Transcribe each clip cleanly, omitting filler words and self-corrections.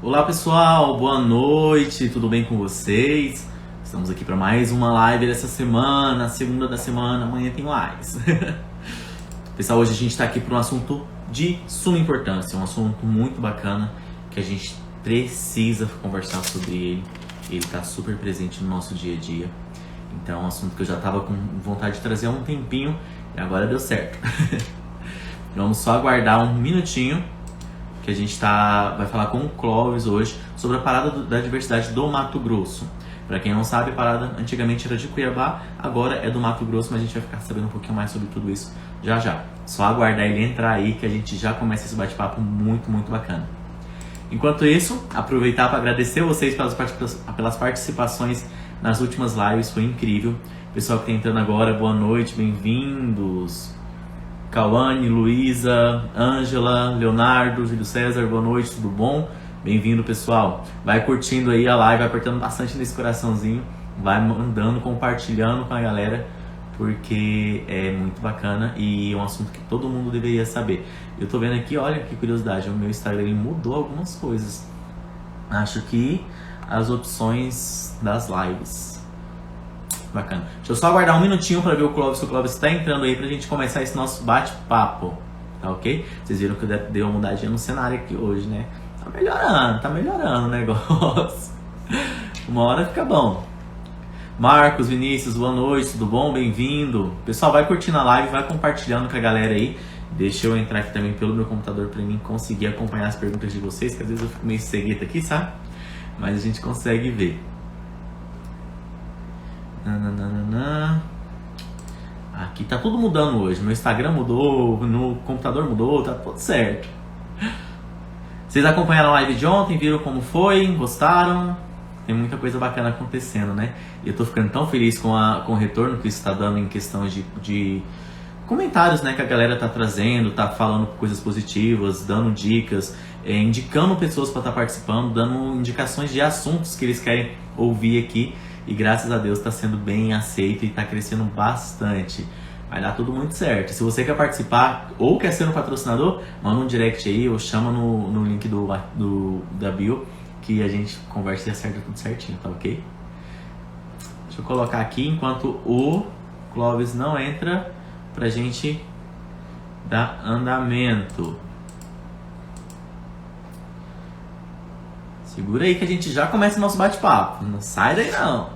Olá pessoal, boa noite, tudo bem com vocês? Estamos aqui para mais uma live dessa semana, segunda da semana, amanhã tem lives. Pessoal, hoje a gente está aqui para um assunto de suma importância, um assunto muito bacana que a gente precisa conversar sobre ele. Ele está super presente no nosso dia a dia. Então é um assunto que eu já estava com vontade de trazer há um tempinho e agora deu certo. Vamos só aguardar um minutinho que a gente vai falar com o Clóvis hoje sobre a parada da diversidade do Mato Grosso. Para quem não sabe, a parada antigamente era de Cuiabá, agora é do Mato Grosso, mas a gente vai ficar sabendo um pouquinho mais sobre tudo isso já já. Só aguardar ele entrar aí que a gente já começa esse bate-papo muito, muito bacana. Enquanto isso, aproveitar para agradecer vocês pelas participações nas últimas lives, foi incrível. Pessoal que está entrando agora, boa noite, bem-vindos. Cauane, Luísa, Ângela, Leonardo, Júlio César, boa noite, tudo bom? Bem-vindo, pessoal. Vai curtindo aí a live, vai apertando bastante nesse coraçãozinho, vai mandando, compartilhando com a galera, porque é muito bacana e é um assunto que todo mundo deveria saber. Eu tô vendo aqui, olha que curiosidade, o meu Instagram mudou algumas coisas. Acho que as opções das lives. Bacana. Deixa eu só aguardar um minutinho para ver o Clóvis, se o Clóvis está entrando aí pra gente começar esse nosso bate-papo, tá ok? Vocês viram que deu uma mudadinha no cenário aqui hoje, né? Tá melhorando o negócio. Uma hora fica bom. Marcos, Vinícius, boa noite, tudo bom? Bem-vindo. Pessoal, vai curtindo a live, vai compartilhando com a galera aí. Deixa eu entrar aqui também pelo meu computador para mim conseguir acompanhar as perguntas de vocês, que às vezes eu fico meio cegueta aqui, sabe? Mas a gente consegue ver. Aqui tá tudo mudando hoje. Meu Instagram mudou, no computador mudou, tá tudo certo. Vocês acompanharam a live de ontem, viram como foi, gostaram? Tem muita coisa bacana acontecendo, né? E eu tô ficando tão feliz com o retorno que isso tá dando em questão de comentários, né? Que a galera tá trazendo, tá falando coisas positivas, dando dicas, indicando pessoas para estar participando, dando indicações de assuntos que eles querem ouvir aqui. E graças a Deus está sendo bem aceito e está crescendo bastante. Vai dar tudo muito certo. Se você quer participar ou quer ser um patrocinador, manda um direct aí ou chama no link da bio que a gente conversa e acerta tudo certinho, tá ok? Deixa eu colocar aqui enquanto o Clóvis não entra pra gente dar andamento. Segura aí que a gente já começa o nosso bate-papo. Não sai daí não.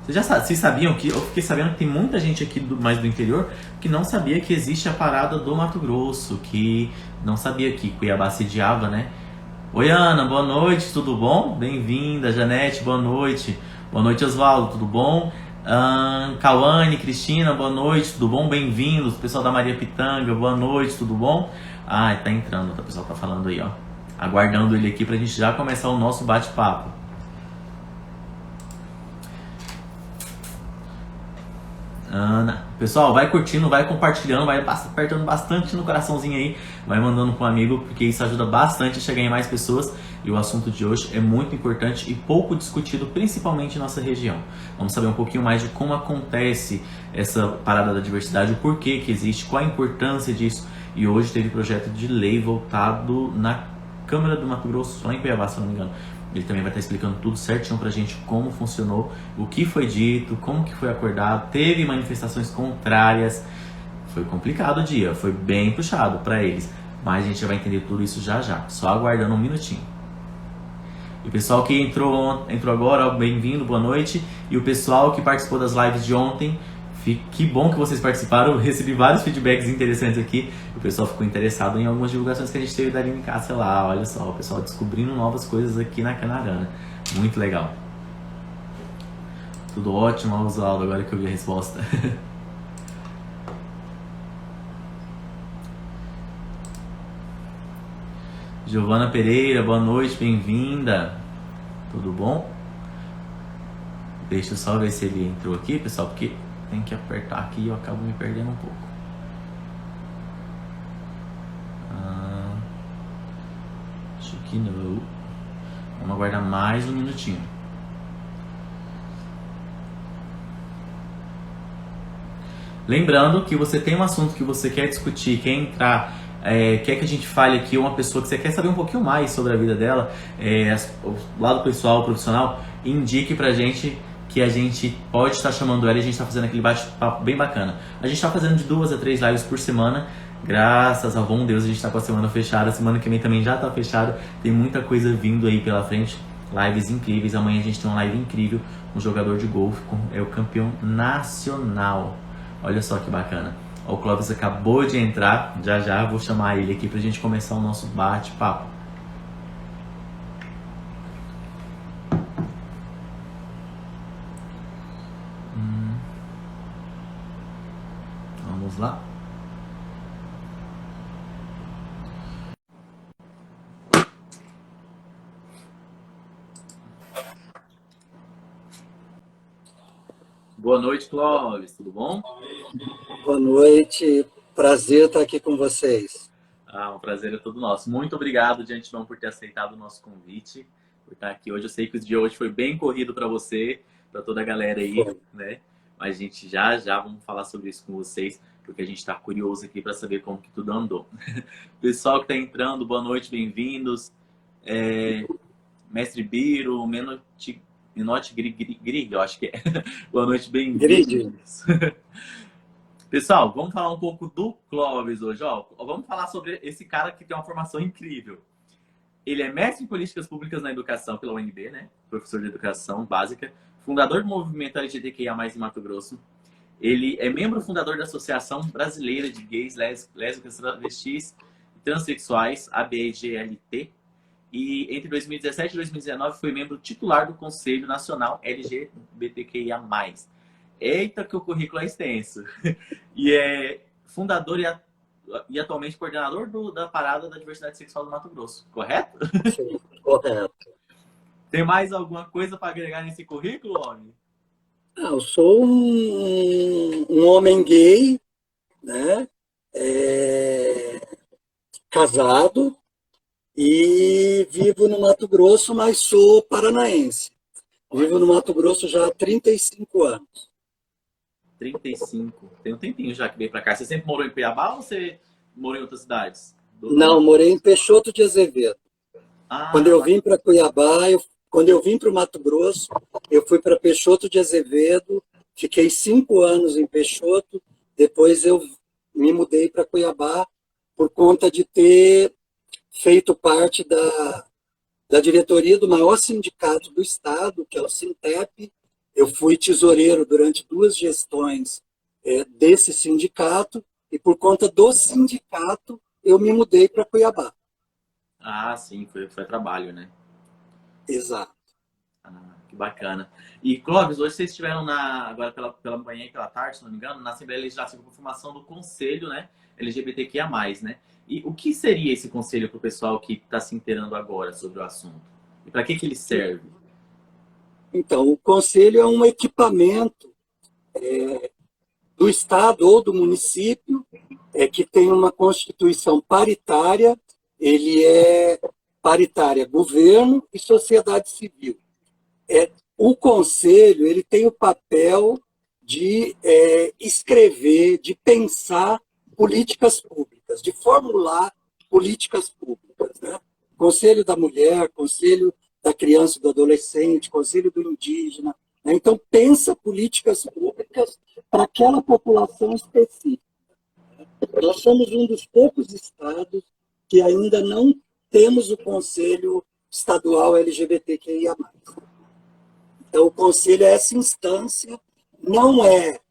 Vocês sabiam que eu fiquei sabendo que tem muita gente aqui mais do interior que não sabia que existe a parada do Mato Grosso, que não sabia que Cuiabá sediava, né? Oi Ana, boa noite, tudo bom? Bem-vinda, Janete, boa noite. Boa noite Osvaldo, tudo bom? Cauane, Cristina, boa noite, tudo bom? Bem-vindos, pessoal da Maria Pitanga, boa noite, tudo bom? Ah, tá entrando, o pessoal tá falando aí, ó. Aguardando ele aqui pra gente já começar o nosso bate-papo. Ana, pessoal, vai curtindo, vai compartilhando, vai apertando bastante no coraçãozinho aí, vai mandando com um amigo, porque isso ajuda bastante a chegar em mais pessoas. E o assunto de hoje é muito importante e pouco discutido, principalmente em nossa região. Vamos saber um pouquinho mais de como acontece essa parada da diversidade, o porquê que existe, qual a importância disso. E hoje teve projeto de lei voltado na Câmara do Mato Grosso, lá em Cuiabá, se não me engano. Ele também vai estar explicando tudo certinho pra gente, como funcionou, o que foi dito, como que foi acordado. Teve manifestações contrárias, foi complicado o dia, foi bem puxado para eles. Mas a gente já vai entender tudo isso já já, só aguardando um minutinho. E o pessoal que entrou agora, bem-vindo, boa noite. E o pessoal que participou das lives de ontem, que bom que vocês participaram. Eu recebi vários feedbacks interessantes aqui. O pessoal ficou interessado em algumas divulgações que a gente teve da Aline Cássia lá. Olha só, o pessoal descobrindo novas coisas aqui na Canarana. Muito legal. Tudo ótimo, Oswaldo, agora que eu vi a resposta. Giovana Pereira, boa noite, bem-vinda. Tudo bom? Deixa eu só ver se ele entrou aqui, pessoal, porque tem que apertar aqui e eu acabo me perdendo um pouco. Acho que não. Vamos aguardar mais um minutinho. Lembrando que você tem um assunto que você quer discutir, quer entrar, quer que a gente fale aqui, uma pessoa que você quer saber um pouquinho mais sobre a vida dela, o lado pessoal, profissional, indique pra gente que a gente pode estar chamando ela e a gente está fazendo aquele bate-papo bem bacana. A gente está fazendo de 2 a 3 lives por semana. Graças ao bom Deus, a gente está com a semana fechada. Semana que vem também já está fechada. Tem muita coisa vindo aí pela frente. Lives incríveis. Amanhã a gente tem uma live incrível. Um jogador de golfe, é o campeão nacional. Olha só que bacana. O Clóvis acabou de entrar. Já já vou chamar ele aqui pra gente começar o nosso bate-papo. Vamos lá. Boa noite, Clóvis. Tudo bom? Boa noite. Prazer estar aqui com vocês. Um prazer é todo nosso. Muito obrigado, de antemão, por ter aceitado o nosso convite, por estar aqui hoje. Eu sei que o dia hoje foi bem corrido para você, para toda a galera aí, né? Mas a gente já vamos falar sobre isso com vocês, porque a gente está curioso aqui para saber como que tudo andou. Pessoal que está entrando, boa noite, bem-vindos. Mestre Biro, Menotti Grig, eu acho que é. Boa noite, bem-vindos. Pessoal, vamos falar um pouco do Clóvis hoje. Vamos falar sobre esse cara que tem uma formação incrível. Ele é mestre em políticas públicas na educação pela UNB, né? Professor de educação básica, fundador do movimento LGBTQIA+, em Mato Grosso. Ele é membro fundador da Associação Brasileira de Gays, Lésbicas, Travestis e Transsexuais, ABGLT. E entre 2017 e 2019 foi membro titular do Conselho Nacional LGBTQIA+. Eita, que o currículo é extenso. E é fundador e atualmente coordenador da Parada da Diversidade Sexual do Mato Grosso, correto? Sim, correto. Tem mais alguma coisa para agregar nesse currículo, homem? Eu sou um homem gay, né? Casado e vivo no Mato Grosso, mas sou paranaense. Vivo no Mato Grosso já há 35 anos. 35. Tem um tempinho já que veio para cá. Você sempre morou em Cuiabá ou você morou em outras cidades? Não, morei em Peixoto de Azevedo. Quando eu vim para Cuiabá, quando eu vim para o Mato Grosso, eu fui para Peixoto de Azevedo, fiquei 5 anos em Peixoto, depois eu me mudei para Cuiabá por conta de ter feito parte da diretoria do maior sindicato do estado, que é o Sintep. Eu fui tesoureiro durante 2 gestões desse sindicato, e por conta do sindicato eu me mudei para Cuiabá. Sim, foi trabalho, né? Exato. Que bacana. E, Clóvis, hoje vocês estiveram agora pela manhã e pela tarde, se não me engano, na Assembleia Legislativa com formação do Conselho, né, LGBTQIA+, né? E o que seria esse conselho para o pessoal que está se inteirando agora sobre o assunto? E para que ele serve? Então, o conselho é um equipamento do estado ou do município que tem uma constituição paritária. Ele é paritária, governo e sociedade civil. O conselho ele tem o papel de escrever, de pensar políticas públicas, de formular políticas públicas, né? Conselho da mulher, conselho da criança e do adolescente, conselho do indígena, né? Então pensa políticas públicas para aquela população específica. Nós somos um dos poucos estados que ainda não temos o conselho estadual LGBTQIA+. Então, o conselho é essa instância, não é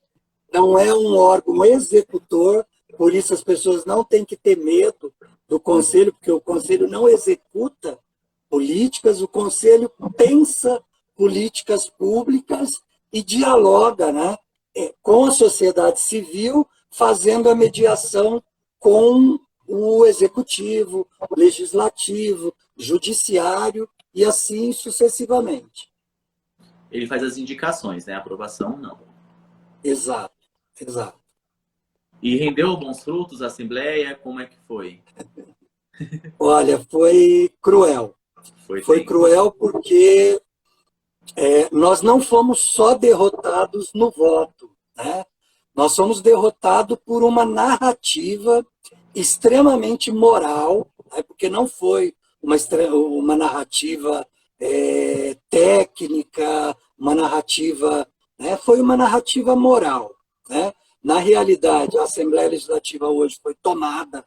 um órgão executor, por isso as pessoas não têm que ter medo do conselho, porque o conselho não executa políticas, o conselho pensa políticas públicas e dialoga, né, com a sociedade civil, fazendo a mediação com o executivo, o legislativo, judiciário e assim sucessivamente. Ele faz as indicações, né? A aprovação, não. Exato, exato. E rendeu bons frutos a Assembleia? Como é que foi? Olha, foi cruel. Foi cruel porque nós não fomos só derrotados no voto, né? Nós somos derrotados por uma narrativa extremamente moral, né? Porque não foi uma narrativa técnica, uma narrativa, né? Foi uma narrativa moral, né? Na realidade, a Assembleia Legislativa hoje foi tomada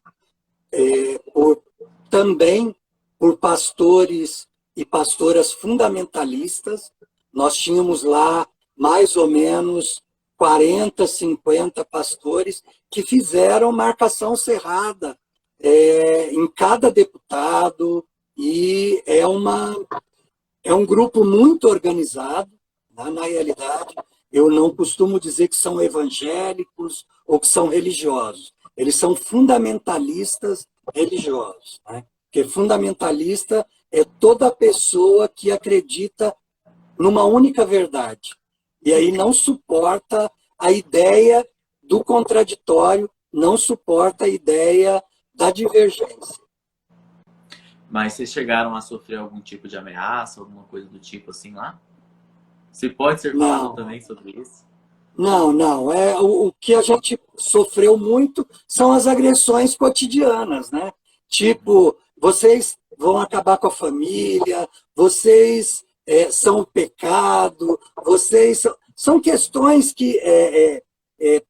também por pastores e pastoras fundamentalistas. Nós tínhamos lá mais ou menos 40, 50 pastores que fizeram marcação cerrada em cada deputado, e é um grupo muito organizado, né? Na realidade, eu não costumo dizer que são evangélicos ou que são religiosos. Eles são fundamentalistas religiosos, né? Porque fundamentalista é toda pessoa que acredita numa única verdade. E aí não suporta a ideia do contraditório, não suporta a ideia da divergência. Mas vocês chegaram a sofrer algum tipo de ameaça, alguma coisa do tipo assim lá? Se pode ser falado também sobre isso? Não, não. O que a gente sofreu muito são as agressões cotidianas, né? Tipo, vocês vão acabar com a família, vocês são o pecado, vocês são questões que,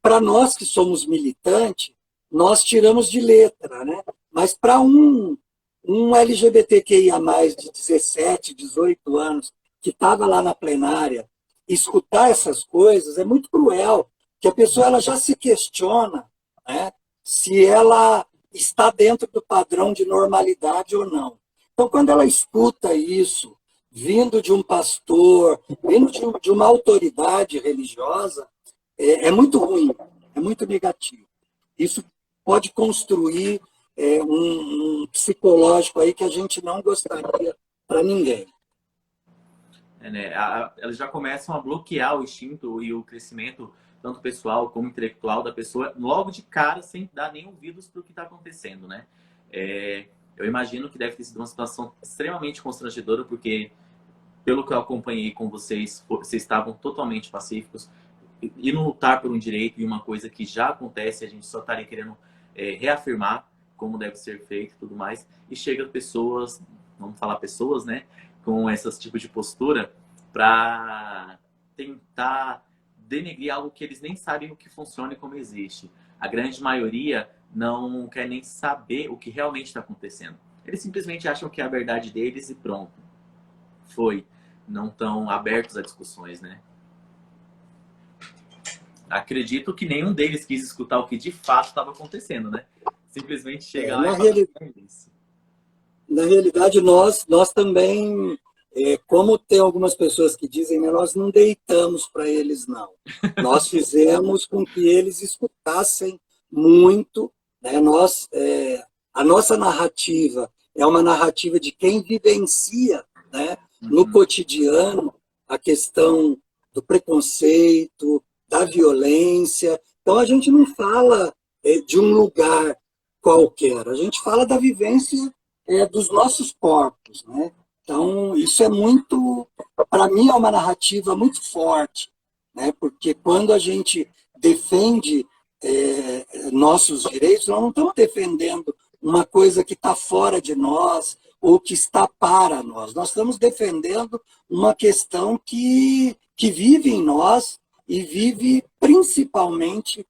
para nós que somos militantes, nós tiramos de letra, né? Mas para um LGBTQIA+, de 17, 18 anos, que estava lá na plenária, escutar essas coisas é muito cruel, que a pessoa ela já se questiona, né, se ela está dentro do padrão de normalidade ou não. Então, quando ela escuta isso, vindo de um pastor, vindo de uma autoridade religiosa, é muito ruim, é muito negativo. Isso pode construir um psicológico aí que a gente não gostaria para ninguém. Né? Elas já começam a bloquear o instinto e o crescimento, tanto pessoal como intelectual da pessoa, logo de cara, sem dar nem ouvidos para o que está acontecendo, né? Eu imagino que deve ter sido uma situação extremamente constrangedora, porque, pelo que eu acompanhei com vocês, vocês estavam totalmente pacíficos, e não lutar por um direito e uma coisa que já acontece, a gente só estaria querendo reafirmar como deve ser feito e tudo mais, e chega pessoas, vamos falar pessoas, né, com esse tipo de postura para tentar denegrir algo que eles nem sabem o que funciona e como existe. A grande maioria não quer nem saber o que realmente está acontecendo. Eles simplesmente acham que é a verdade deles e pronto. Foi. Não estão abertos a discussões, né? Acredito que nenhum deles quis escutar o que de fato estava acontecendo, né? Simplesmente chega lá e fala isso. Na realidade, nós também, como tem algumas pessoas que dizem, né, nós não deitamos para eles, não. Nós fizemos com que eles escutassem muito, né? A nossa narrativa é uma narrativa de quem vivencia, né, no cotidiano a questão do preconceito, da violência. Então, a gente não fala de um lugar qualquer, a gente fala da vivência dos nossos corpos, né? Então, isso é muito, para mim, é uma narrativa muito forte, né? Porque quando a gente defende nossos direitos, nós não estamos defendendo uma coisa que está fora de nós ou que está para nós. Nós estamos defendendo uma questão que vive em nós e vive principalmente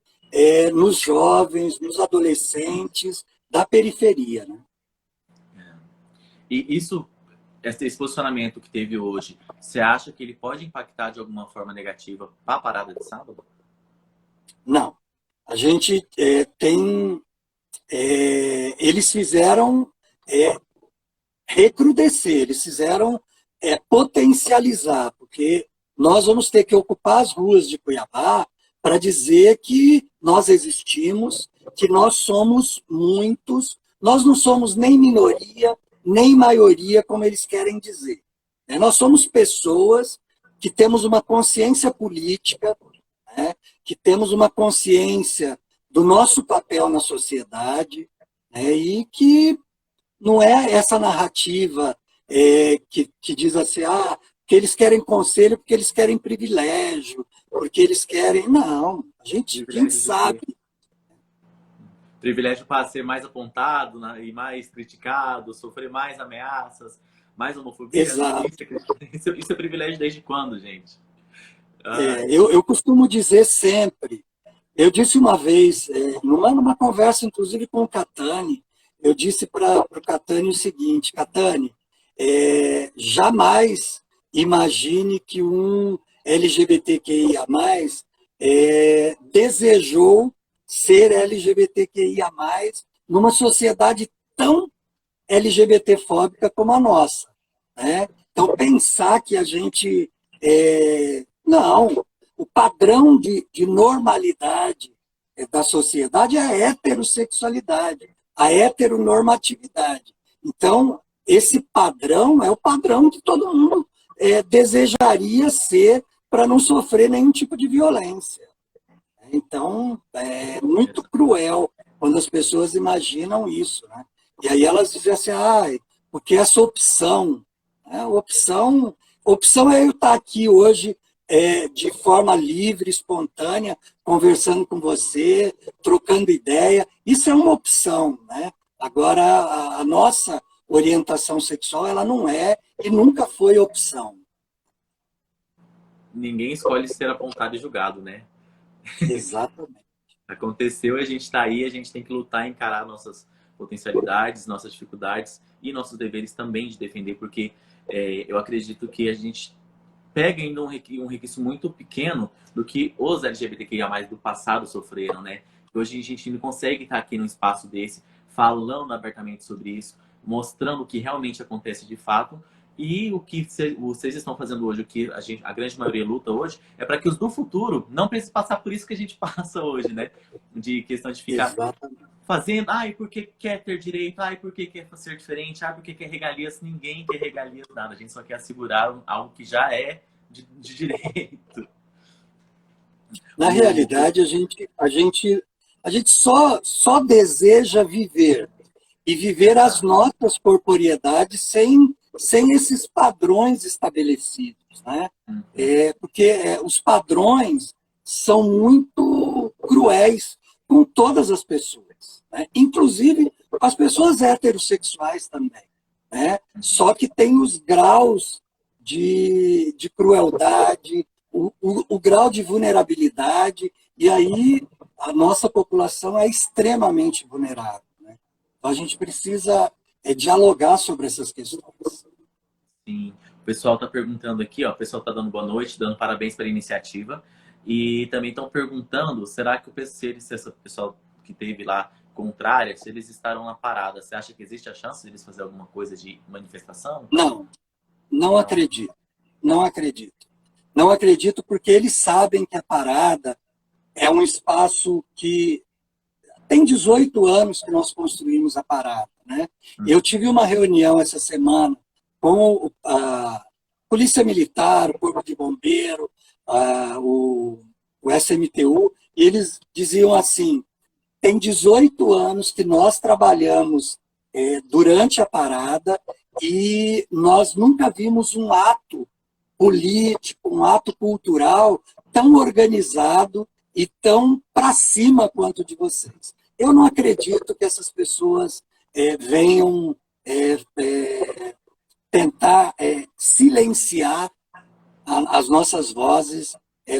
nos jovens, nos adolescentes da periferia, né? E esse posicionamento que teve hoje, você acha que ele pode impactar de alguma forma negativa para a parada de sábado? Não. A gente tem... eles fizeram recrudescer, eles fizeram potencializar, porque nós vamos ter que ocupar as ruas de Cuiabá para dizer que nós existimos, que nós somos muitos, nós não somos nem minoria, nem maioria, como eles querem dizer. Nós somos pessoas que temos uma consciência política, né? Que temos uma consciência do nosso papel na sociedade, né? E que não é essa narrativa que diz assim, que eles querem conselho, porque eles querem privilégio, porque eles querem... Não, a gente, quem sabe... Privilégio para ser mais apontado, né, e mais criticado, sofrer mais ameaças, mais homofobia. Exato. Isso é privilégio desde quando, gente? Eu costumo dizer sempre, eu disse uma vez, numa conversa, inclusive com o Catani, eu disse para o Catani o seguinte: Catani, jamais imagine que um LGBTQIA+, desejou ser LGBTQIA+, numa sociedade tão LGBT-fóbica como a nossa, né? Então, pensar que a gente... não, o padrão de normalidade da sociedade é a heterossexualidade, a heteronormatividade. Então, esse padrão é o padrão que todo mundo desejaria ser para não sofrer nenhum tipo de violência. Então, é muito cruel quando as pessoas imaginam isso, né? E aí elas dizem assim, porque essa opção, né? Opção é eu estar aqui hoje de forma livre, espontânea, conversando com você, trocando ideia. Isso é uma opção, né? Agora, a nossa orientação sexual, ela não é e nunca foi opção. Ninguém escolhe ser apontado e julgado, né? Exatamente. Aconteceu e a gente está aí, a gente tem que lutar e encarar nossas potencialidades, nossas dificuldades e nossos deveres também de defender, porque eu acredito que a gente pega ainda um requisito muito pequeno do que os LGBTQIA+, do passado sofreram, né? Hoje a gente não consegue estar aqui num espaço desse, falando abertamente sobre isso, mostrando o que realmente acontece de fato. E o que vocês estão fazendo hoje, o que a grande maioria luta hoje, é para que os do futuro não precisem passar por isso que a gente passa hoje, né? De questão de ficar fazendo, porque quer ter direito, porque quer ser diferente, porque quer regalias. Ninguém quer regalias, nada. A gente só quer assegurar algo que já é de direito. Na realidade, a gente só deseja viver e viver as nossas corporeidades sem esses padrões estabelecidos, né? Porque os padrões são muito cruéis com todas as pessoas, né? Inclusive com as pessoas heterossexuais também, né? Só que tem os graus de crueldade, o grau de vulnerabilidade, e aí a nossa população é extremamente vulnerável, né? Então a gente precisa dialogar sobre essas questões. Sim. O pessoal está perguntando aqui, ó, o pessoal está dando boa noite, dando parabéns pela iniciativa. E também estão perguntando, será que se esse pessoal que teve lá contrária, se eles estarão na parada, você acha que existe a chance de eles fazerem alguma coisa de manifestação? Não acredito. Não acredito. Não acredito porque eles sabem que a parada é um espaço que tem 18 anos que nós construímos a parada, né? Eu tive uma reunião essa semana com a Polícia Militar, o Corpo de Bombeiro, o SMTU, e eles diziam assim, tem 18 anos que nós trabalhamos durante a parada e nós nunca vimos um ato político, um ato cultural tão organizado e tão para cima quanto de vocês. Eu não acredito que essas pessoas venham tentar silenciar as nossas vozes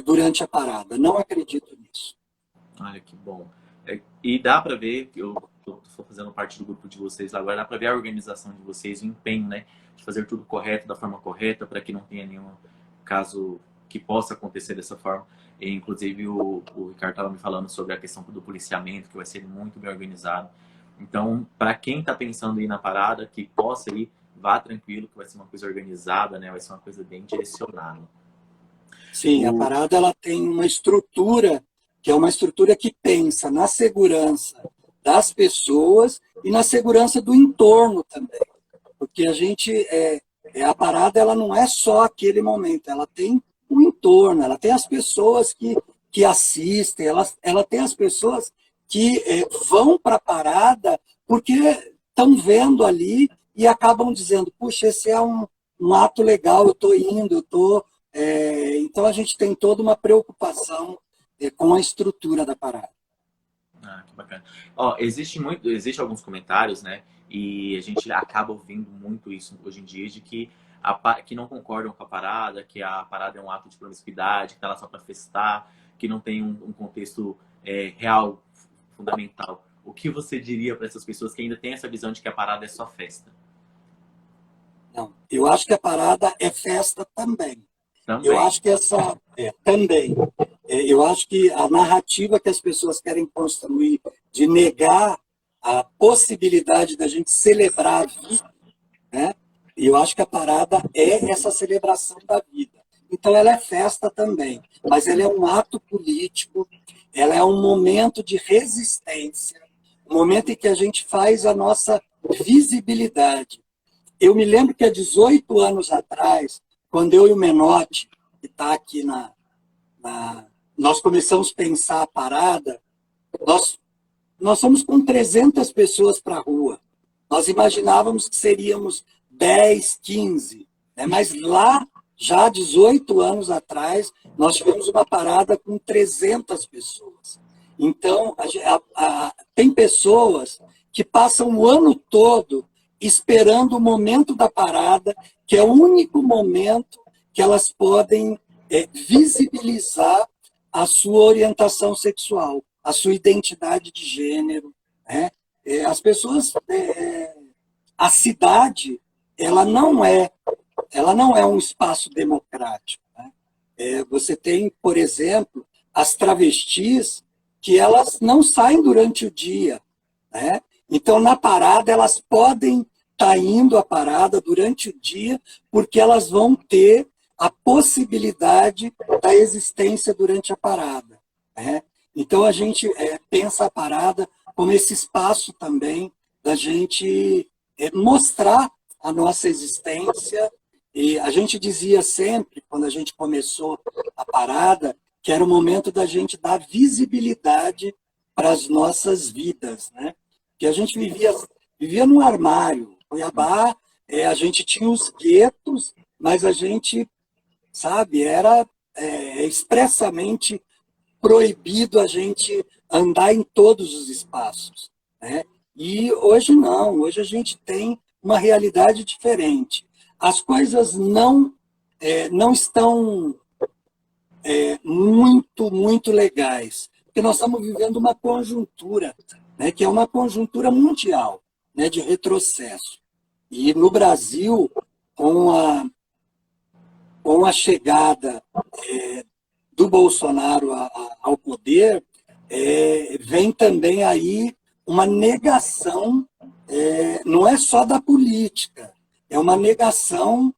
durante a parada. Não acredito nisso. Olha que bom. E dá para ver, eu estou fazendo parte do grupo de vocês lá agora, dá para ver a organização de vocês, o empenho, né? De fazer tudo correto, da forma correta, para que não tenha nenhum caso que possa acontecer dessa forma. E, inclusive, o Ricardo estava me falando sobre a questão do policiamento, que vai ser muito bem organizado. Então, para quem está pensando em ir na parada, que possa ir, vá tranquilo, que vai ser uma coisa organizada, né? Vai ser uma coisa bem direcionada. Sim, a parada ela tem uma estrutura, que é uma estrutura que pensa na segurança das pessoas e na segurança do entorno também. Porque a parada ela não é só aquele momento, ela tem o entorno, ela tem as pessoas que assistem, ela tem as pessoas que vão para a parada porque estão vendo ali e acabam dizendo, puxa, esse é um ato legal, eu estou indo, então a gente tem toda uma preocupação com a estrutura da parada. Ah, que bacana. Ó, existe alguns comentários, né? E a gente acaba ouvindo muito isso hoje em dia, de que, que não concordam com a parada, que a parada é um ato de promiscuidade, que tá lá só para festar, que não tem um contexto real, fundamental. O que você diria para essas pessoas que ainda têm essa visão de que a parada é só festa? Não, eu acho que a parada é festa também. Eu Também. acho que também. Eu acho que a narrativa que as pessoas querem construir de negar a possibilidade da gente celebrar a vida, né? E eu acho que a parada é essa celebração da vida. Então ela é festa também, mas ela é um ato político, ela é um momento de resistência, um momento em que a gente faz a nossa visibilidade. Eu me lembro que há 18 anos atrás, quando eu e o Menotti, que está aqui nós começamos a pensar a parada, nós fomos com 300 pessoas para a rua. Nós imaginávamos que seríamos 10, 15, né? Mas lá, já 18 anos atrás, nós tivemos uma parada com 300 pessoas. Então, tem pessoas que passam o ano todo esperando o momento da parada, que é o único momento que elas podem visibilizar a sua orientação sexual, a sua identidade de gênero, né? As pessoas, a cidade, ela não é um espaço democrático, né? Você tem, por exemplo, as travestis que elas não saem durante o dia, né? Então, na parada, elas podem estar indo à parada durante o dia, porque elas vão ter a possibilidade da existência durante a parada, né? Então, a gente pensa a parada como esse espaço também da gente mostrar a nossa existência. E a gente dizia sempre, quando a gente começou a parada, que era o momento da gente dar visibilidade para as nossas vidas, né? Que a gente vivia num armário. Cuiabá, a gente tinha os guetos, mas a gente, sabe, era expressamente proibido a gente andar em todos os espaços, né? E hoje não, hoje a gente tem uma realidade diferente. As coisas não estão muito legais, porque nós estamos vivendo uma conjuntura, né, que é uma conjuntura mundial, né, de retrocesso. E no Brasil, com a chegada do Bolsonaro ao poder, vem também aí uma negação, não é só da política, é uma negação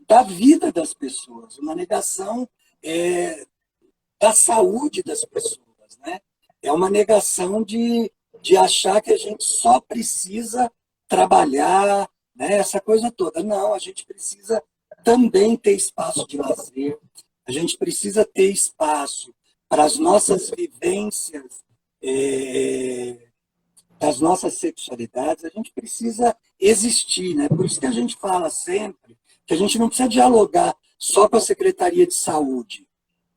da vida das pessoas, uma negação da saúde das pessoas, né? É uma negação de achar que a gente só precisa trabalhar, né? Essa coisa toda. Não, a gente precisa também ter espaço de lazer, a gente precisa ter espaço para as nossas vivências, das nossas sexualidades, a gente precisa existir, né? Por isso que a gente fala sempre que a gente não precisa dialogar só com a Secretaria de Saúde,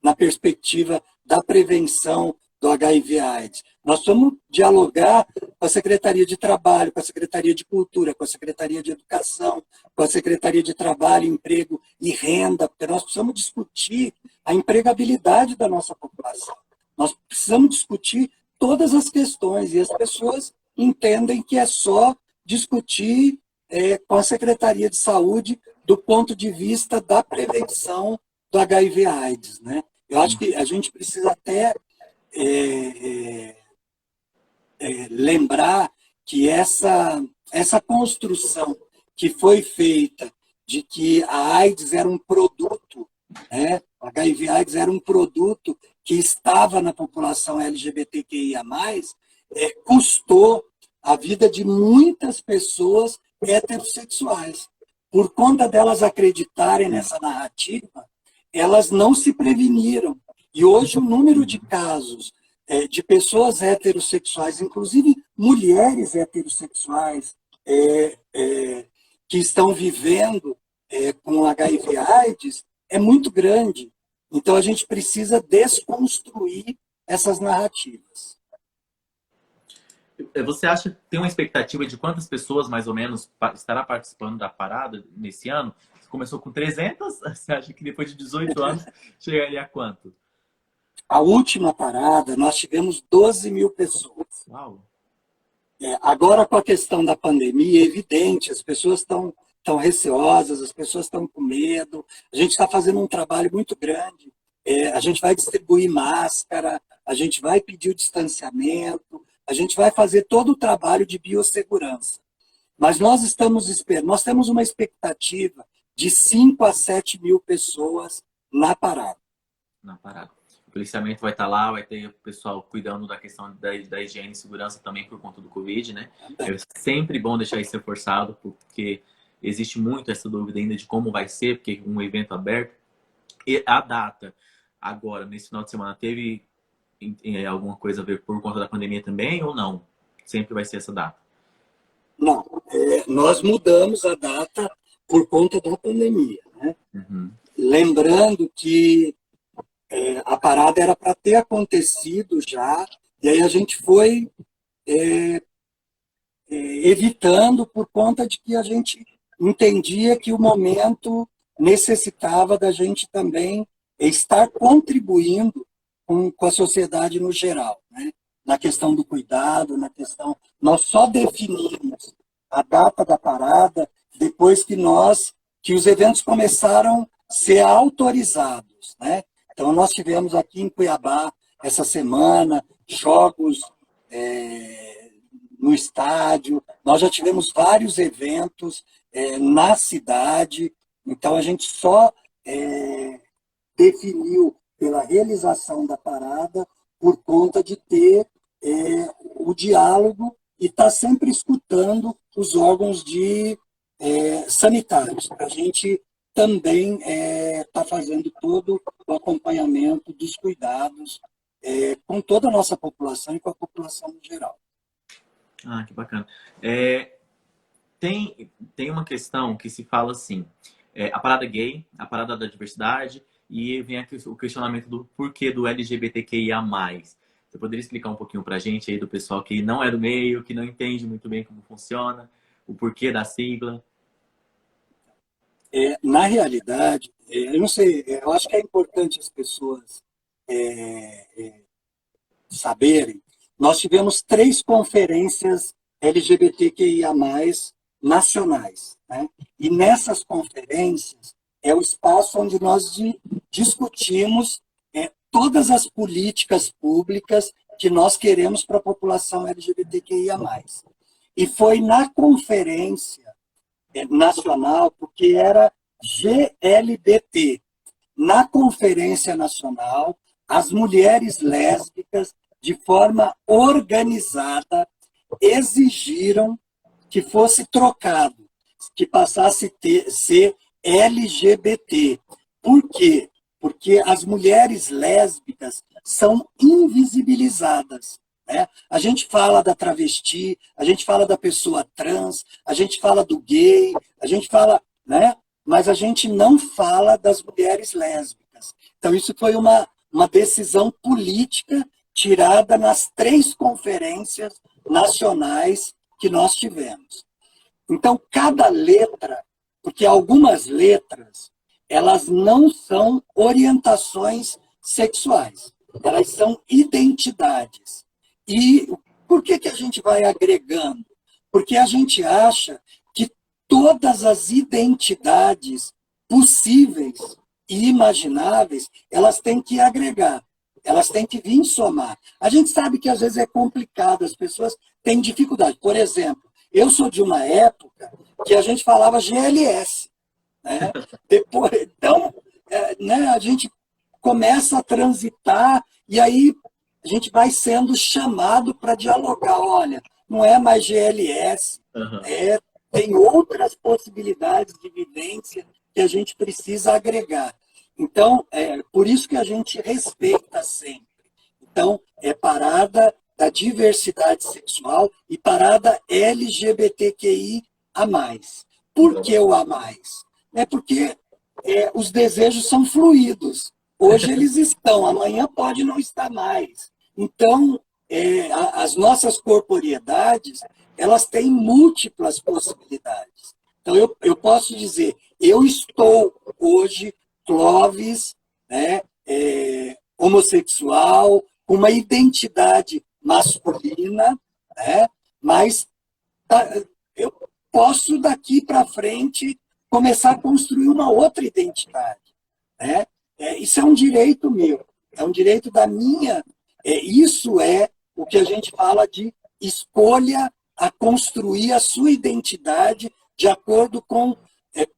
na perspectiva da prevenção do HIV/AIDS. Nós vamos dialogar com a Secretaria de Trabalho, com a Secretaria de Cultura, com a Secretaria de Educação, com a Secretaria de Trabalho, Emprego e Renda, porque nós precisamos discutir a empregabilidade da nossa população. Nós precisamos discutir todas as questões, e as pessoas entendem que é só discutir com a Secretaria de Saúde do ponto de vista da prevenção do HIV/AIDS, né? Eu acho que a gente precisa até lembrar que essa construção que foi feita de que a AIDS era um produto, né? O HIV/AIDS era um produto que estava na população LGBTQIA+, custou a vida de muitas pessoas heterossexuais. Por conta delas acreditarem nessa narrativa, elas não se preveniram. E hoje o número de casos de pessoas heterossexuais, inclusive mulheres heterossexuais, que estão vivendo com HIV/AIDS é muito grande. Então, a gente precisa desconstruir essas narrativas. Você acha que tem uma expectativa de quantas pessoas, mais ou menos, estará participando da parada nesse ano? Você começou com 300, você acha que depois de 18 anos chegaria a quanto? A última parada, nós tivemos 12 mil pessoas. Uau! Agora, com a questão da pandemia, é evidente, as pessoas estão receosas, as pessoas estão com medo. A gente está fazendo um trabalho muito grande. A gente vai distribuir máscara, a gente vai pedir o distanciamento, a gente vai fazer todo o trabalho de biossegurança. Mas nós estamos esperando, nós temos uma expectativa de 5 a 7 mil pessoas na parada. Na parada. O policiamento vai estar lá, vai ter o pessoal cuidando da questão da higiene e segurança também por conta do Covid, né? É sempre bom deixar isso reforçado, porque existe muito essa dúvida ainda de como vai ser, porque um evento aberto. E a data, agora, nesse final de semana, teve alguma coisa a ver por conta da pandemia também ou não? Sempre vai ser essa data? Não, nós mudamos a data por conta da pandemia, né? Uhum. Lembrando que a parada era para ter acontecido já, e aí a gente foi evitando por conta de que a gente entendia que o momento necessitava da gente também estar contribuindo com a sociedade no geral, né? Na questão do cuidado, na questão... Nós só definimos a data da parada depois que os eventos começaram a ser autorizados, né? Então, nós tivemos aqui em Cuiabá, essa semana, jogos no estádio, nós já tivemos vários eventos na cidade, então a gente só definiu pela realização da parada por conta de ter o diálogo e estar sempre escutando os órgãos sanitários, para a gente também está fazendo todo o acompanhamento dos cuidados com toda a nossa população e com a população no geral. Ah, que bacana. Tem uma questão que se fala assim, a parada gay, a parada da diversidade, e vem aqui o questionamento do porquê do LGBTQIA+. Você poderia explicar um pouquinho pra gente aí do pessoal que não é do meio, que não entende muito bem como funciona, o porquê da sigla? Na realidade, eu não sei, eu acho que é importante as pessoas saberem, nós tivemos 3 conferências LGBTQIA+, nacionais, né? E nessas conferências é o espaço onde nós discutimos todas as políticas públicas que nós queremos para a população LGBTQIA+. E foi na conferência nacional, porque era GLBT. Na Conferência Nacional, as mulheres lésbicas, de forma organizada, exigiram que fosse trocado, que passasse a ser LGBT. Por quê? Porque as mulheres lésbicas são invisibilizadas, né? A gente fala da travesti, a gente fala da pessoa trans, a gente fala do gay, a gente fala, né? Mas a gente não fala das mulheres lésbicas. Então, isso foi uma decisão política tirada nas 3 conferências nacionais que nós tivemos. Então, cada letra, porque algumas letras, elas não são orientações sexuais, elas são identidades. E por que a gente vai agregando? Porque a gente acha que todas as identidades possíveis e imagináveis, elas têm que agregar, elas têm que vir somar. A gente sabe que às vezes é complicado, as pessoas têm dificuldade. Por exemplo, eu sou de uma época que a gente falava GLS, né? Depois, então, né, a gente começa a transitar e aí a gente vai sendo chamado para dialogar. Olha, não é mais GLS, tem outras possibilidades de vivência que a gente precisa agregar. Então, por isso que a gente respeita sempre. Então, é parada da diversidade sexual e parada LGBTQI a mais. Por que o a mais? É porque os desejos são fluidos. Hoje eles estão, amanhã pode não estar mais. Então, as nossas corporeidades, elas têm múltiplas possibilidades. Então, eu posso dizer, eu estou hoje, Clóvis, né, homossexual, com uma identidade masculina, né, mas eu posso, daqui para frente, começar a construir uma outra identidade. Né? Isso é um direito meu, é um direito da minha. Isso é o que a gente fala de escolha a construir a sua identidade de acordo com.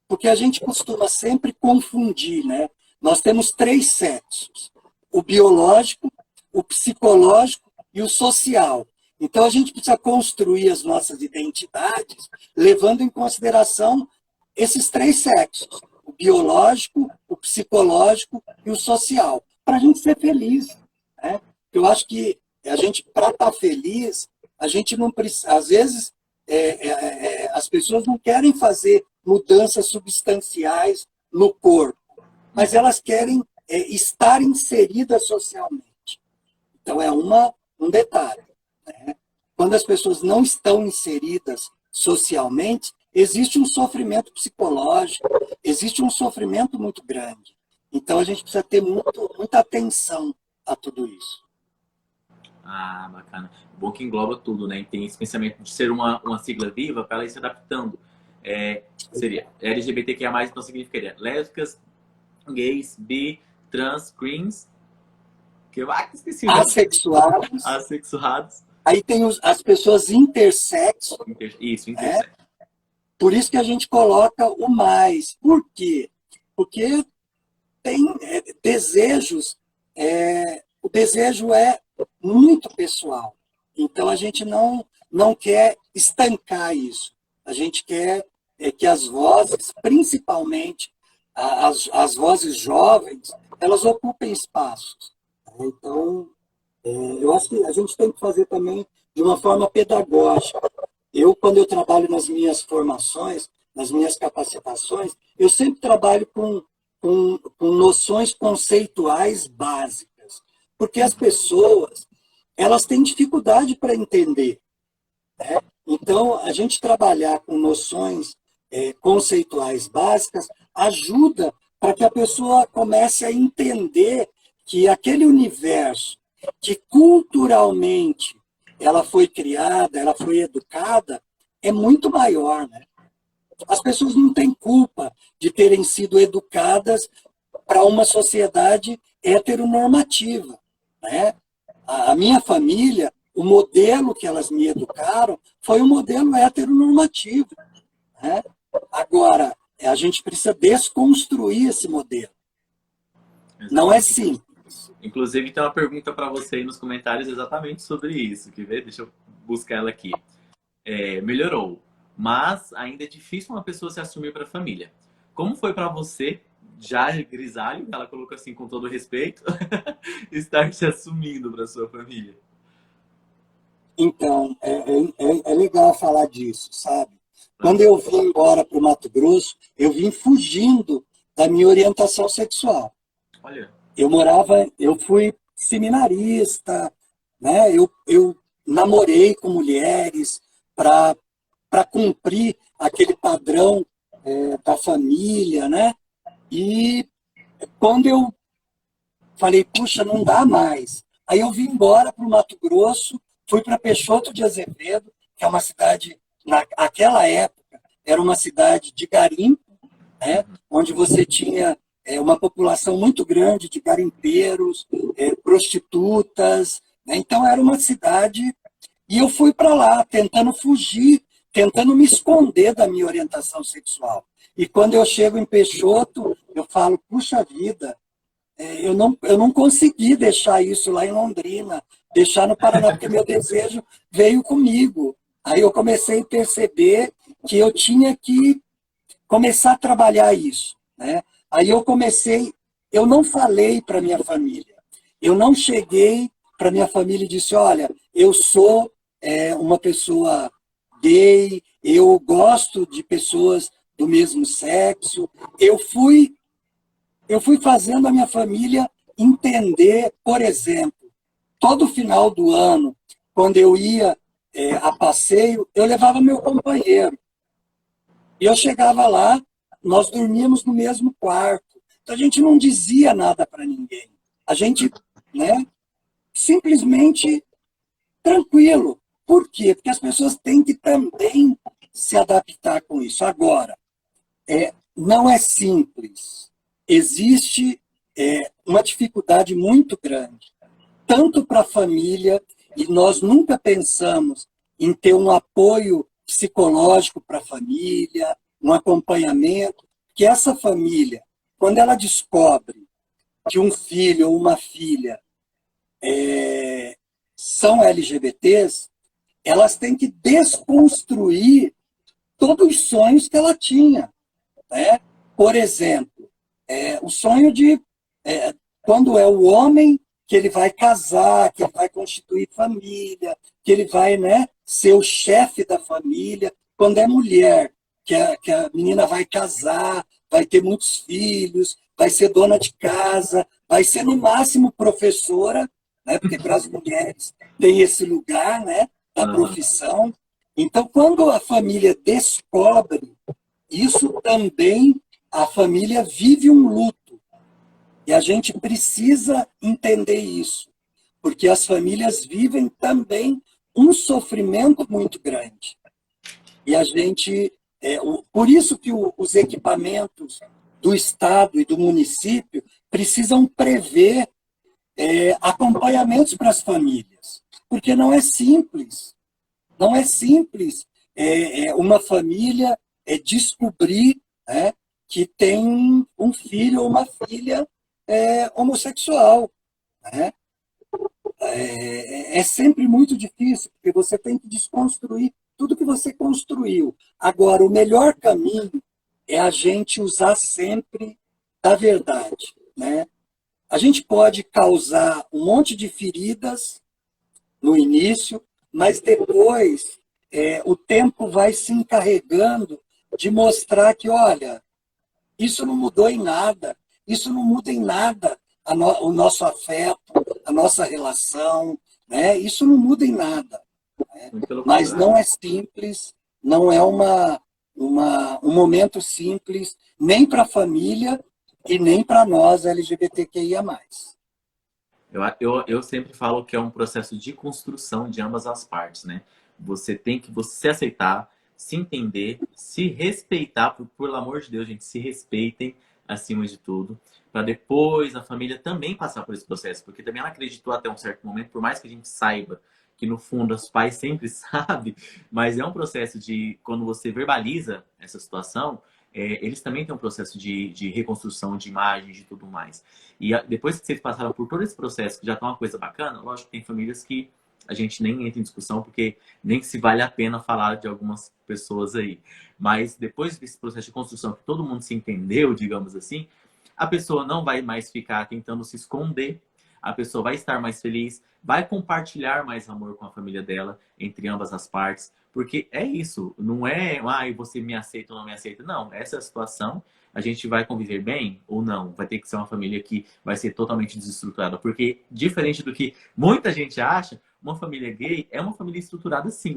Porque a gente costuma sempre confundir, né? Nós temos 3 sexos: o biológico, o psicológico e o social. Então, a gente precisa construir as nossas identidades levando em consideração esses 3 sexos: o biológico, o psicológico e o social, para a gente ser feliz. Né? Eu acho que a gente, para estar feliz, a gente não precisa. Às vezes, as pessoas não querem fazer mudanças substanciais no corpo, mas elas querem estar inseridas socialmente. Então, é um detalhe. Né? Quando as pessoas não estão inseridas socialmente, existe um sofrimento psicológico, existe um sofrimento muito grande. Então, a gente precisa ter muita atenção a tudo isso. Ah, bacana. Bom que engloba tudo, né? E tem esse pensamento de ser uma sigla viva para ela ir se adaptando. Seria LGBTQIA+, então significaria lésbicas, gays, bi, trans, queens, esqueci, né? Assexuados. Assexuados. Aí tem as pessoas intersexo. Isso, intersexo. Por isso que a gente coloca o mais. Por quê? Porque tem desejos, o desejo é muito pessoal. Então, a gente não quer estancar isso. A gente quer que as vozes, principalmente as vozes jovens, elas ocupem espaços. Então, eu acho que a gente tem que fazer também de uma forma pedagógica. Quando eu trabalho nas minhas formações, nas minhas capacitações, eu sempre trabalho com noções conceituais básicas, porque as pessoas, elas têm dificuldade para entender. Né? Então, a gente trabalhar com noções conceituais básicas ajuda para que a pessoa comece a entender que aquele universo que culturalmente ela foi criada, ela foi educada, é muito maior. Né? As pessoas não têm culpa de terem sido educadas para uma sociedade heteronormativa. Né? A minha família, o modelo que elas me educaram foi um modelo heteronormativo. Né? Agora, a gente precisa desconstruir esse modelo. Não é simples. Inclusive, tem uma pergunta para você aí nos comentários exatamente sobre isso. Quer ver? Deixa eu buscar ela aqui. Melhorou, mas ainda é difícil uma pessoa se assumir para a família. Como foi para você, já grisalho, ela colocou assim com todo respeito, estar se assumindo para sua família? Então, é legal falar disso, sabe? Quando eu vim embora para o Mato Grosso, eu vim fugindo da minha orientação sexual. Olha. Eu fui seminarista, né? Eu namorei com mulheres para cumprir aquele padrão da família, né? E quando eu falei, puxa, não dá mais. Aí eu vim embora para o Mato Grosso, fui para Peixoto de Azevedo, que é uma cidade, naquela época, era uma cidade de garimpo, né? Onde você tinha uma população muito grande de garimpeiros, prostitutas. Né? Então, era uma cidade. E eu fui para lá, tentando fugir, tentando me esconder da minha orientação sexual. E quando eu chego em Peixoto, eu falo, puxa vida, eu não consegui deixar isso lá em Londrina, deixar no Paraná, porque meu desejo veio comigo. Aí eu comecei a perceber que eu tinha que começar a trabalhar isso. Né? Aí eu não falei para minha família, eu não cheguei para minha família e disse, olha, eu sou uma pessoa gay, eu gosto de pessoas do mesmo sexo. Eu fui fazendo a minha família entender, por exemplo, todo final do ano, quando eu ia a passeio, eu levava meu companheiro. E eu chegava lá, nós dormíamos no mesmo quarto. Então a gente não dizia nada para ninguém. A gente, né, simplesmente tranquilo. Por quê? Porque as pessoas têm que também se adaptar com isso. Agora, não é simples. Existe uma dificuldade muito grande, tanto para a família, e nós nunca pensamos em ter um apoio psicológico para a família, um acompanhamento, que essa família, quando ela descobre que um filho ou uma filha são LGBTs, elas têm que desconstruir todos os sonhos que ela tinha, né? Por exemplo, o sonho de quando é o homem que ele vai casar, que ele vai constituir família, que ele vai, né, ser o chefe da família. Quando é mulher, que a menina vai casar, vai ter muitos filhos, vai ser dona de casa, vai ser no máximo professora, né, porque para as mulheres tem esse lugar, né, da Aham. profissão. Então, quando a família descobre isso, também a família vive um luto. E a gente precisa entender isso, porque as famílias vivem também um sofrimento muito grande. E a gente, por isso que os equipamentos do Estado e do município precisam prever acompanhamentos para as famílias, porque não é simples. Não é simples uma família descobrir, né, que tem um filho ou uma filha homossexual. Né? É sempre muito difícil, porque você tem que desconstruir tudo que você construiu. Agora, o melhor caminho é a gente usar sempre da verdade. Né? A gente pode causar um monte de feridas no início, mas depois o tempo vai se encarregando de mostrar que, olha, isso não mudou em nada, isso não muda em nada o nosso afeto, a nossa relação, né? Isso não muda em nada. Né? Muito pelo Mas contrário. não é simples, não é um momento simples, nem para a família e nem para nós LGBTQIA+. Eu sempre falo que é um processo de construção de ambas as partes, né? Você tem que você aceitar, se entender, se respeitar, por amor de Deus, gente, se respeitem acima de tudo, para depois a família também passar por esse processo, porque também ela acreditou até um certo momento, por mais que a gente saiba que no fundo os pais sempre sabem, mas é um processo de quando você verbaliza essa situação, eles também têm um processo de reconstrução de imagens e tudo mais. E depois que vocês passaram por todo esse processo, que já tá uma coisa bacana, lógico que tem famílias que a gente nem entra em discussão, porque nem se vale a pena falar de algumas pessoas aí. Mas depois desse processo de construção, que todo mundo se entendeu, digamos assim, a pessoa não vai mais ficar tentando se esconder, a pessoa vai estar mais feliz, vai compartilhar mais amor com a família dela, entre ambas as partes, porque é isso, não é, você me aceita ou não me aceita, não, essa é a situação, a gente vai conviver bem ou não? Vai ter que ser uma família que vai ser totalmente desestruturada. Porque, diferente do que muita gente acha, uma família gay é uma família estruturada sim.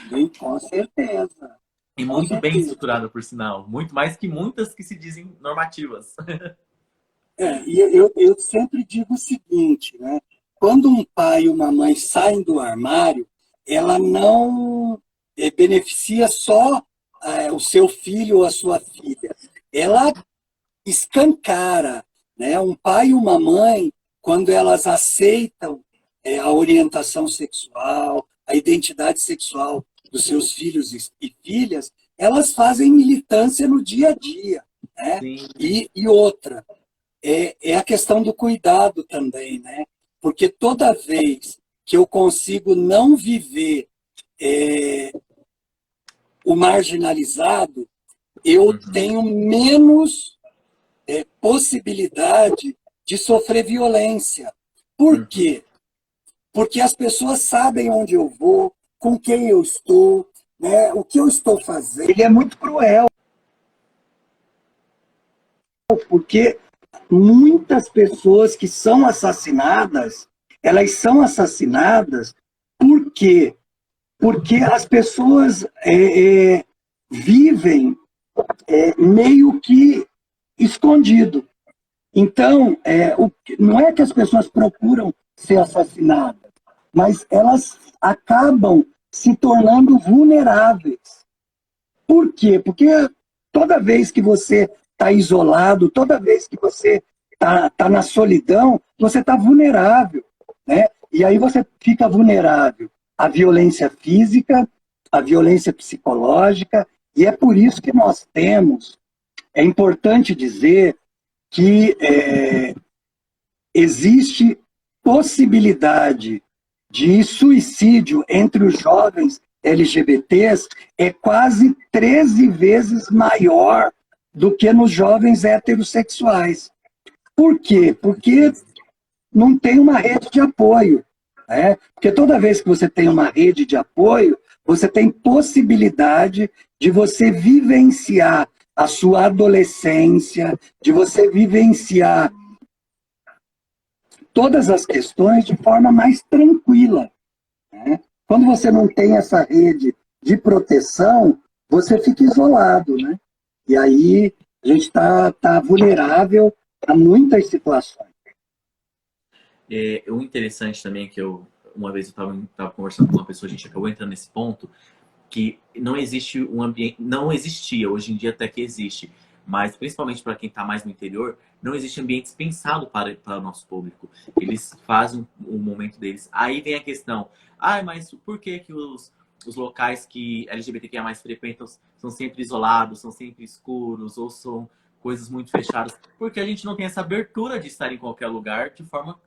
Sim, com certeza. E Com muito bem certeza. estruturada, por sinal. Muito mais que muitas que se dizem normativas. E eu sempre digo o seguinte, né? Quando um pai e uma mãe saem do armário, ela não beneficia só o seu filho ou a sua filha. Ela escancara, né? Um pai e uma mãe, quando elas aceitam a orientação sexual, a identidade sexual dos seus filhos e filhas, elas fazem militância no dia a dia. Né? Sim. E outra, a questão do cuidado também, né? Porque toda vez que eu consigo não viver o marginalizado, eu Uhum. tenho menos possibilidade de sofrer violência. Por Uhum. quê? Porque as pessoas sabem onde eu vou, com quem eu estou, né, o que eu estou fazendo, ele é muito cruel, porque muitas pessoas que são assassinadas, elas são assassinadas por quê? Porque as pessoas vivem meio que escondido. Então, não é que as pessoas procuram ser assassinadas, mas elas acabam se tornando vulneráveis. Por quê? Porque toda vez que você está isolado, toda vez que você está na solidão, você está vulnerável, né? E aí você fica vulnerável à violência física, à violência psicológica, e é por isso que nós temos, é importante dizer que existe possibilidade de suicídio entre os jovens LGBTs é quase 13 vezes maior do que nos jovens heterossexuais. Por quê? Porque não tem uma rede de apoio, né? Porque toda vez que você tem uma rede de apoio, você tem possibilidade de você vivenciar a sua adolescência, de você vivenciar todas as questões de forma mais tranquila, né? Quando você não tem essa rede de proteção, você fica isolado, né? E aí a gente tá vulnerável a muitas situações. O interessante também é que uma vez eu estava conversando com uma pessoa, a gente acabou entrando nesse ponto, que não existe um ambiente, não existia, hoje em dia até que existe, mas principalmente para quem está mais no interior, não existe ambientes pensados para o nosso público. Eles fazem o momento deles. Aí vem a questão, mas por que que os locais que LGBTQIA+ frequentam são sempre isolados, são sempre escuros, ou são coisas muito fechadas? Porque a gente não tem essa abertura de estar em qualquer lugar de forma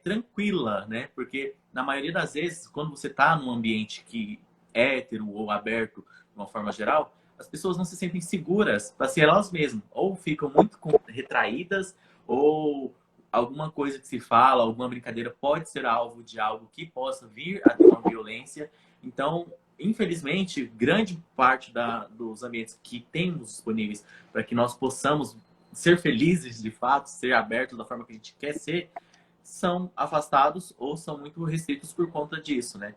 tranquila, né? Porque na maioria das vezes, quando você está num ambiente que hétero ou aberto, de uma forma geral, as pessoas não se sentem seguras para ser elas mesmas. Ou ficam muito retraídas, ou alguma coisa que se fala, alguma brincadeira pode ser alvo de algo que possa vir a ter uma violência. Então, infelizmente, grande parte dos ambientes que temos disponíveis para que nós possamos ser felizes de fato, ser abertos da forma que a gente quer ser, são afastados ou são muito restritos por conta disso, né?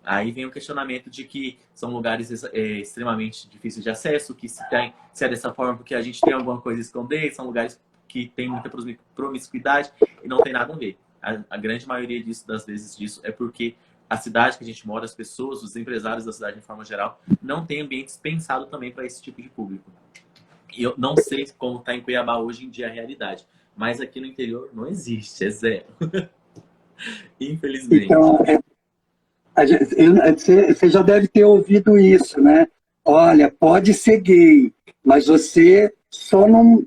Aí vem o questionamento de que são lugares extremamente difíceis de acesso, que se é dessa forma porque a gente tem alguma coisa a esconder, são lugares que tem muita promiscuidade e não tem nada a ver. A grande maioria das vezes disso é porque a cidade que a gente mora, as pessoas, os empresários da cidade de forma geral, não tem ambientes pensados também para esse tipo de público. E eu não sei como está em Cuiabá hoje em dia a realidade, mas aqui no interior não existe, é zero. Infelizmente. Então, você já deve ter ouvido isso, né? Olha, pode ser gay, mas você só não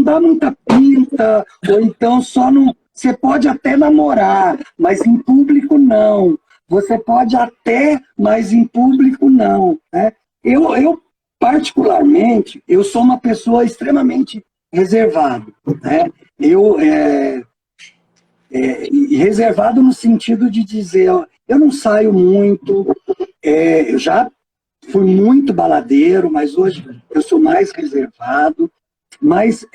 dá muita pinta, ou então só não. Você pode até namorar, mas em público não. Você pode até, mas em público não, né? Eu particularmente, eu sou uma pessoa extremamente reservada, né? E reservado no sentido de dizer, ó, eu não saio muito, eu já fui muito baladeiro, mas hoje eu sou mais reservado, mas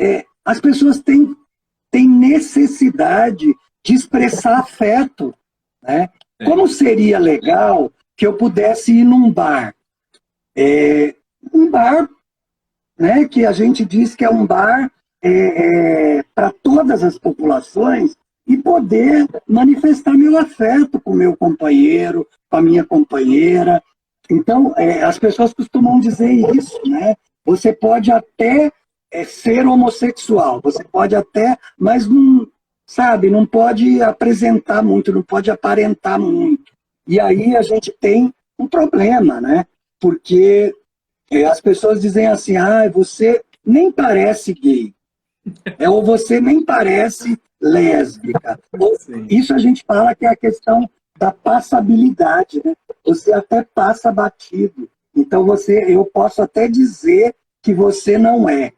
as pessoas têm necessidade de expressar afeto, né? Como seria legal que eu pudesse ir num bar, né, que a gente diz que é um bar para todas as populações, e poder manifestar meu afeto com o meu companheiro, com a minha companheira. Então, as pessoas costumam dizer isso, né? Você pode até ser homossexual, você pode até, mas não, sabe, não pode apresentar muito, não pode aparentar muito. E aí a gente tem um problema, né? Porque as pessoas dizem assim, você nem parece gay, ou você nem parece lésbica. Isso a gente fala que é a questão da passabilidade, né? Você até passa batido. Então eu posso até dizer que você não é,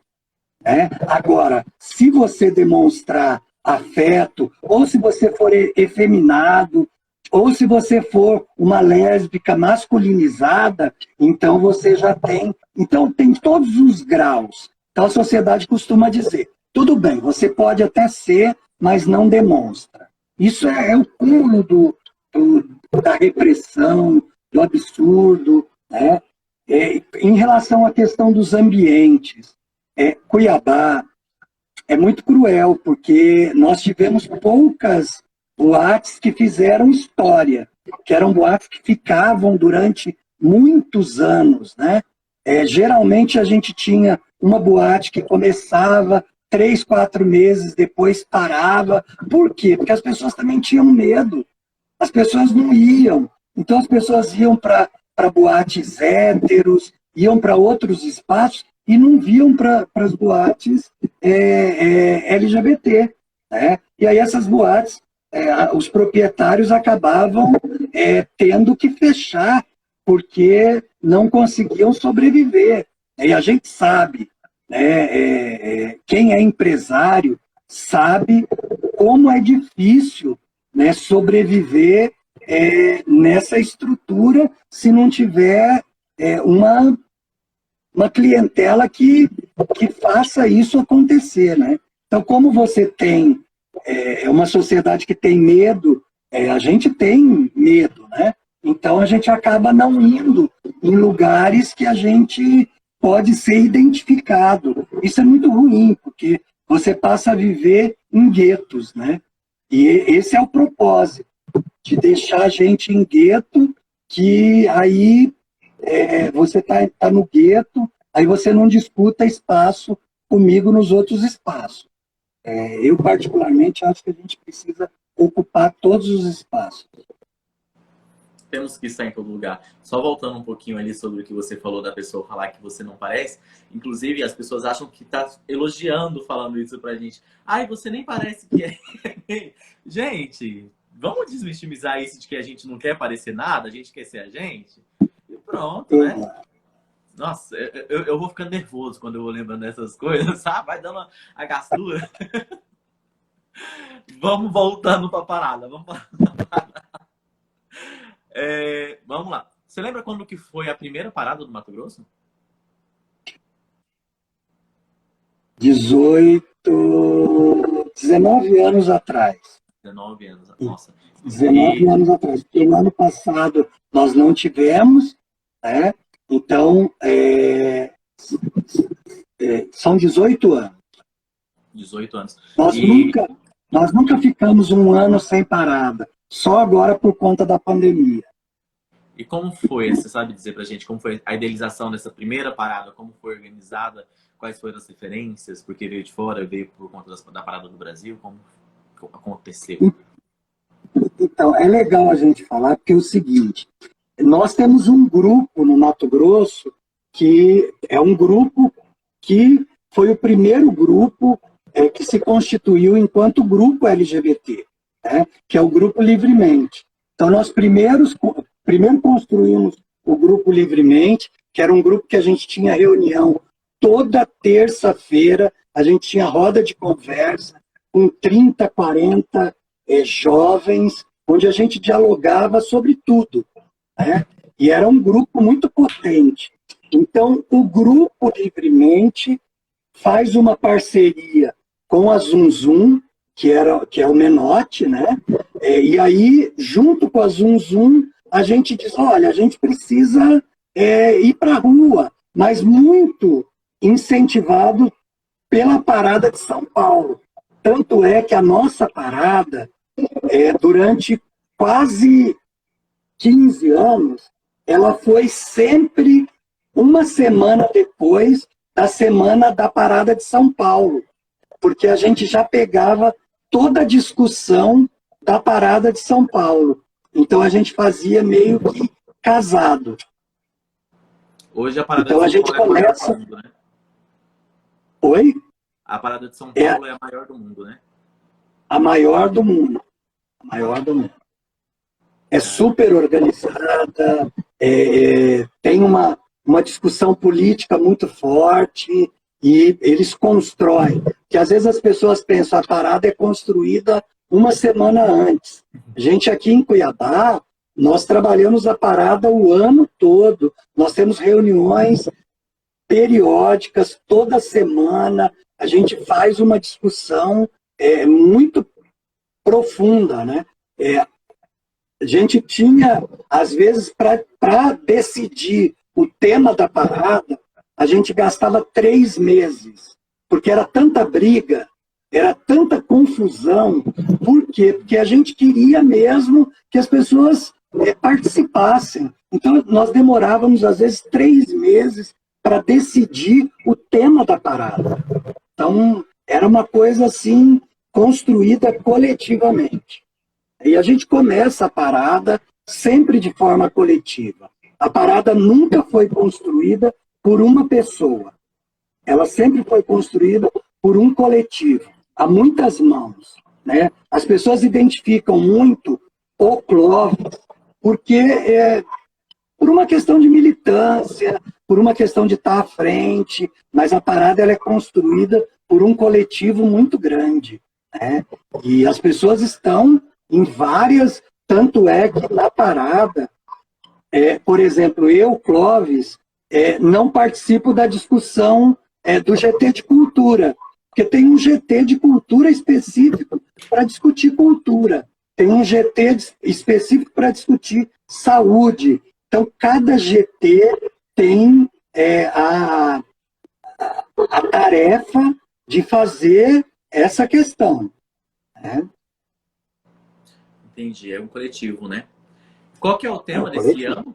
né? Agora, se você demonstrar afeto, ou se você for efeminado, Ou se você for uma lésbica masculinizada, então você já tem... Então tem todos os graus. Então a sociedade costuma dizer, tudo bem, você pode até ser, mas não demonstra. Isso é o cúmulo da repressão, do absurdo, né? Em relação à questão dos ambientes, Cuiabá é muito cruel, porque nós tivemos poucas boates que fizeram história, que eram boates que ficavam durante muitos anos, né? Geralmente a gente tinha uma boate que começava 3, 4 meses, depois parava. Por quê? Porque as pessoas também tinham medo. As pessoas não iam. Então as pessoas iam para boates héteros, iam para outros espaços e não viam para as boates LGBT. Né? E aí essas boates, os proprietários acabavam tendo que fechar, porque não conseguiam sobreviver. E a gente sabe, né, quem é empresário sabe como é difícil, né, sobreviver nessa estrutura se não tiver uma clientela que faça isso acontecer. Né? Então, como você tem uma sociedade que tem medo, a gente tem medo, né? Então a gente acaba não indo em lugares que a gente pode ser identificado. Isso é muito ruim, porque você passa a viver em guetos, né? E esse é o propósito, de deixar a gente em gueto, que aí você tá no gueto, aí você não disputa espaço comigo nos outros espaços. Eu, particularmente, acho que a gente precisa ocupar todos os espaços. Temos que estar em todo lugar. Só voltando um pouquinho ali sobre o que você falou da pessoa falar que você não parece. Inclusive, as pessoas acham que tá elogiando falando isso pra gente. Ai, você nem parece que é. Gente, vamos desmistificar isso de que a gente não quer parecer nada, a gente quer ser a gente? E pronto, né? Nossa, eu vou ficando nervoso quando eu vou lembrando dessas coisas, sabe? Vai dando a gastura. Vamos voltando pra parada. Vamos lá. Você lembra quando que foi a primeira parada do Mato Grosso? 19 anos atrás. 19 anos. Nossa. 19 anos atrás. Porque no ano passado nós não tivemos, né? Então, são 18 anos. 18 anos. Nós nunca ficamos um ano sem parada. Só agora por conta da pandemia. E como foi, você sabe dizer pra gente, como foi a idealização dessa primeira parada, como foi organizada, quais foram as referências, porque veio de fora, veio por conta da parada do Brasil, como aconteceu? Então, é legal a gente falar, porque é o seguinte, nós temos um grupo no Mato Grosso, que é um grupo que foi o primeiro grupo que se constituiu enquanto grupo LGBT, né? Que é o Grupo Livremente. Então, nós primeiro construímos o Grupo Livremente, que era um grupo que a gente tinha reunião toda terça-feira, a gente tinha roda de conversa com 30, 40 jovens, onde a gente dialogava sobre tudo, né? E era um grupo muito potente. Então, o Grupo Livremente faz uma parceria com a Zum Zum, que é o Menotti, né? E aí, junto com a Zum Zum, a gente diz, olha, a gente precisa ir para a rua, mas muito incentivado pela parada de São Paulo. Tanto é que a nossa parada, durante quase 15 anos, ela foi sempre uma semana depois da semana da parada de São Paulo, porque a gente já pegava toda a discussão da parada de São Paulo. Então a gente fazia meio que casado. Hoje a parada então, de São Paulo é a maior do mundo, né? Oi? A parada de São Paulo é a maior do mundo, né? A maior do mundo. A maior do mundo. É super organizada, tem uma discussão política muito forte e eles constroem. Que às vezes as pessoas pensam a parada é construída uma semana antes. A gente aqui em Cuiabá, nós trabalhamos a parada o ano todo. Nós temos reuniões periódicas, toda semana. A gente faz uma discussão muito profunda, né? A gente tinha, às vezes, para decidir o tema da parada, a gente gastava 3 meses, porque era tanta briga, era tanta confusão. Por quê? Porque a gente queria mesmo que as pessoas participassem. Então, nós demorávamos, às vezes, 3 meses para decidir o tema da parada. Então, era uma coisa assim, construída coletivamente. E a gente começa a parada sempre de forma coletiva. A parada nunca foi construída por uma pessoa. Ela sempre foi construída por um coletivo, a muitas mãos, né? As pessoas identificam muito o Clóvis porque por uma questão de militância, por uma questão de estar à frente, mas a parada ela é construída por um coletivo muito grande, né? E as pessoas estão em várias, tanto é que na parada, por exemplo, eu, Clóvis, não participo da discussão do GT de cultura, porque tem um GT de cultura específico para discutir cultura, tem um GT específico para discutir saúde. Então, cada GT tem a tarefa de fazer essa questão, né? Entendi, é um coletivo, né? Qual que é o tema desse ano?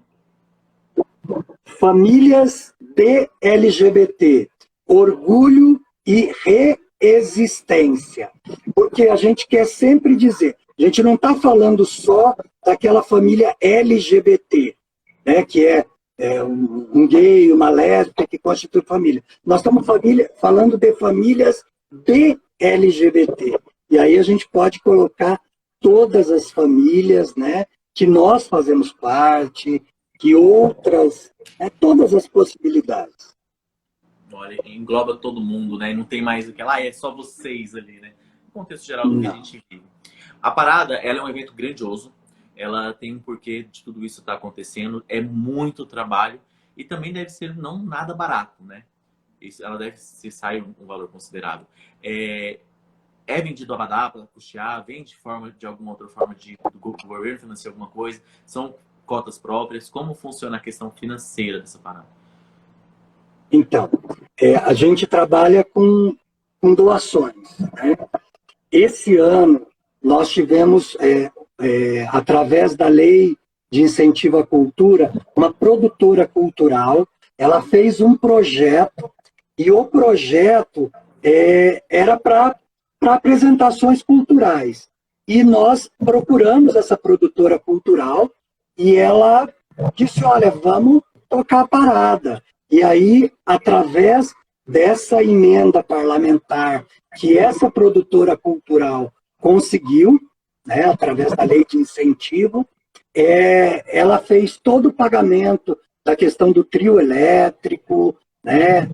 Famílias de LGBT, orgulho e reexistência. Porque a gente quer sempre dizer, a gente não está falando só daquela família LGBT, né, que é um gay, uma lésbica que constitui família. Nós estamos falando de famílias de LGBT. E aí a gente pode colocar todas as famílias, né, que nós fazemos parte, que outras, todas as possibilidades. Olha, engloba todo mundo, né? Não tem mais o que lá, é só vocês ali, né? No contexto geral do que a gente vive. A parada, ela é um evento grandioso, ela tem um porquê de tudo isso estar acontecendo, é muito trabalho e também deve ser não nada barato, né? Ela deve se sair um valor considerável. É vendido abadá para custear, vem de alguma outra forma do governo financiar alguma coisa, são cotas próprias, como funciona a questão financeira dessa parada? Então, a gente trabalha com doações, né? Esse ano, nós tivemos, através da Lei de Incentivo à Cultura, uma produtora cultural, ela fez um projeto, e o projeto era para apresentações culturais. E nós procuramos essa produtora cultural, e ela disse, olha, vamos tocar a parada. E aí, através dessa emenda parlamentar que essa produtora cultural conseguiu, né, através da lei de incentivo, ela fez todo o pagamento da questão do trio elétrico, né?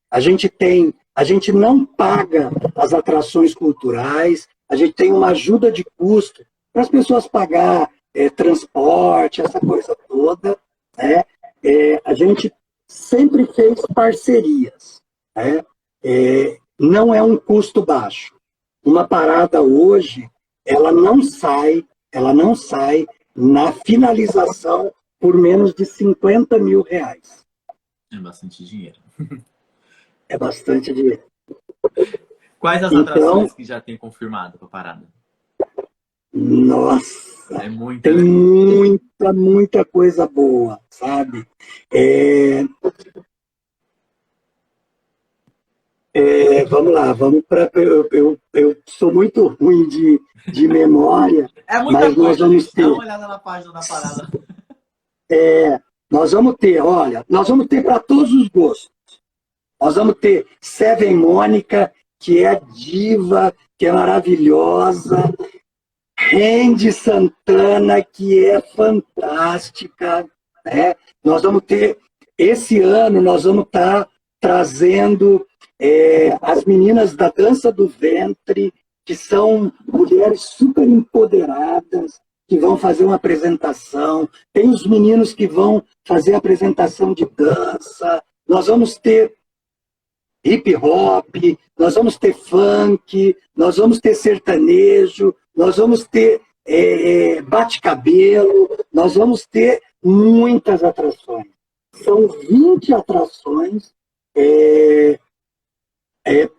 A gente não paga as atrações culturais, a gente tem uma ajuda de custo para as pessoas pagar transporte, essa coisa toda, né? A gente sempre fez parcerias, né? Não é um custo baixo. Uma parada hoje, ela não sai na finalização por menos de R$50 mil. É bastante dinheiro. É bastante dinheiro. Quais as atrações que já tem confirmado para a parada? Nossa, tem muita coisa boa, sabe? Vamos lá, vamos para. Eu sou muito ruim de memória, mas nós vamos ter. Dá uma olhada na página da parada. Nós vamos ter para todos os gostos. Nós vamos ter Seven Mônica, que é diva, que é maravilhosa. Randy Santana, que é fantástica, né? Nós vamos ter, esse ano, nós vamos estar trazendo as meninas da dança do ventre, que são mulheres super empoderadas, que vão fazer uma apresentação, tem os meninos que vão fazer apresentação de dança, nós vamos ter hip hop, nós vamos ter funk, nós vamos ter sertanejo, nós vamos ter bate-cabelo, nós vamos ter muitas atrações. São 20 atrações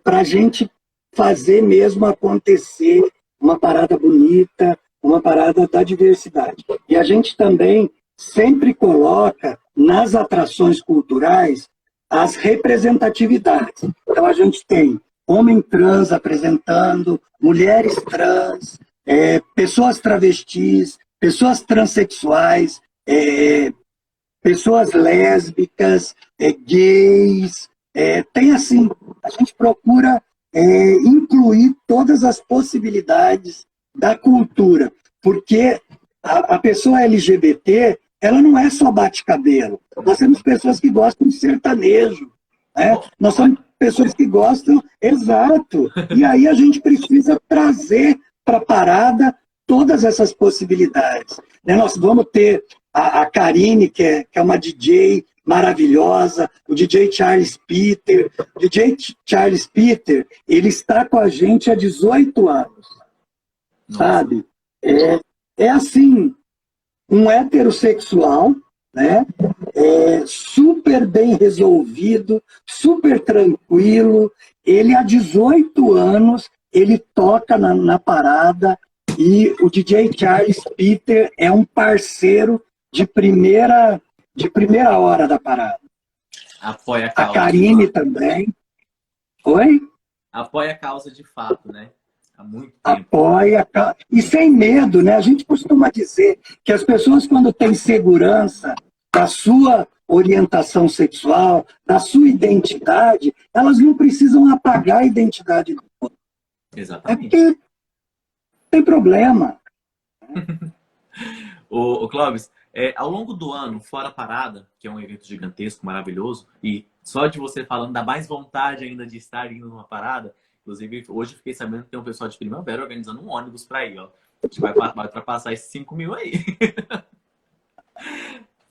para a gente fazer mesmo acontecer uma parada bonita, uma parada da diversidade. E a gente também sempre coloca nas atrações culturais as representatividades. Então a gente tem homem trans apresentando, mulheres trans, pessoas travestis, pessoas transexuais, pessoas lésbicas, gays. Tem assim, a gente procura incluir todas as possibilidades da cultura, porque a pessoa LGBT, ela não é só bate-cabelo. Nós temos pessoas que gostam de sertanejo, né? Nós somos pessoas que gostam, exato. E aí a gente precisa trazer para a parada todas essas possibilidades. Né? Nós vamos ter a Karine, que é uma DJ maravilhosa, o DJ Charles Peter. O DJ Charles Peter, ele está com a gente há 18 anos, sabe? É assim, um heterossexual, né? Super bem resolvido, super tranquilo. Ele, há 18 anos, ele toca na parada, e o DJ Charles Peter é um parceiro de primeira hora da parada. Apoia a causa. A Karine também. Oi? Apoia a causa de fato, né? Há muito tempo. Apoia. E sem medo, né? A gente costuma dizer que as pessoas, quando têm segurança da sua orientação sexual, da sua identidade, elas não precisam apagar a identidade do outro. Exatamente. É porque tem problema. Ô Clóvis, ao longo do ano, fora a parada, que é um evento gigantesco, maravilhoso, e só de você falando dá mais vontade ainda de estar indo numa parada. Inclusive, hoje eu fiquei sabendo que tem um pessoal de Primavera organizando um ônibus para ir, ó. A gente vai ultrapassar esses 5 mil aí.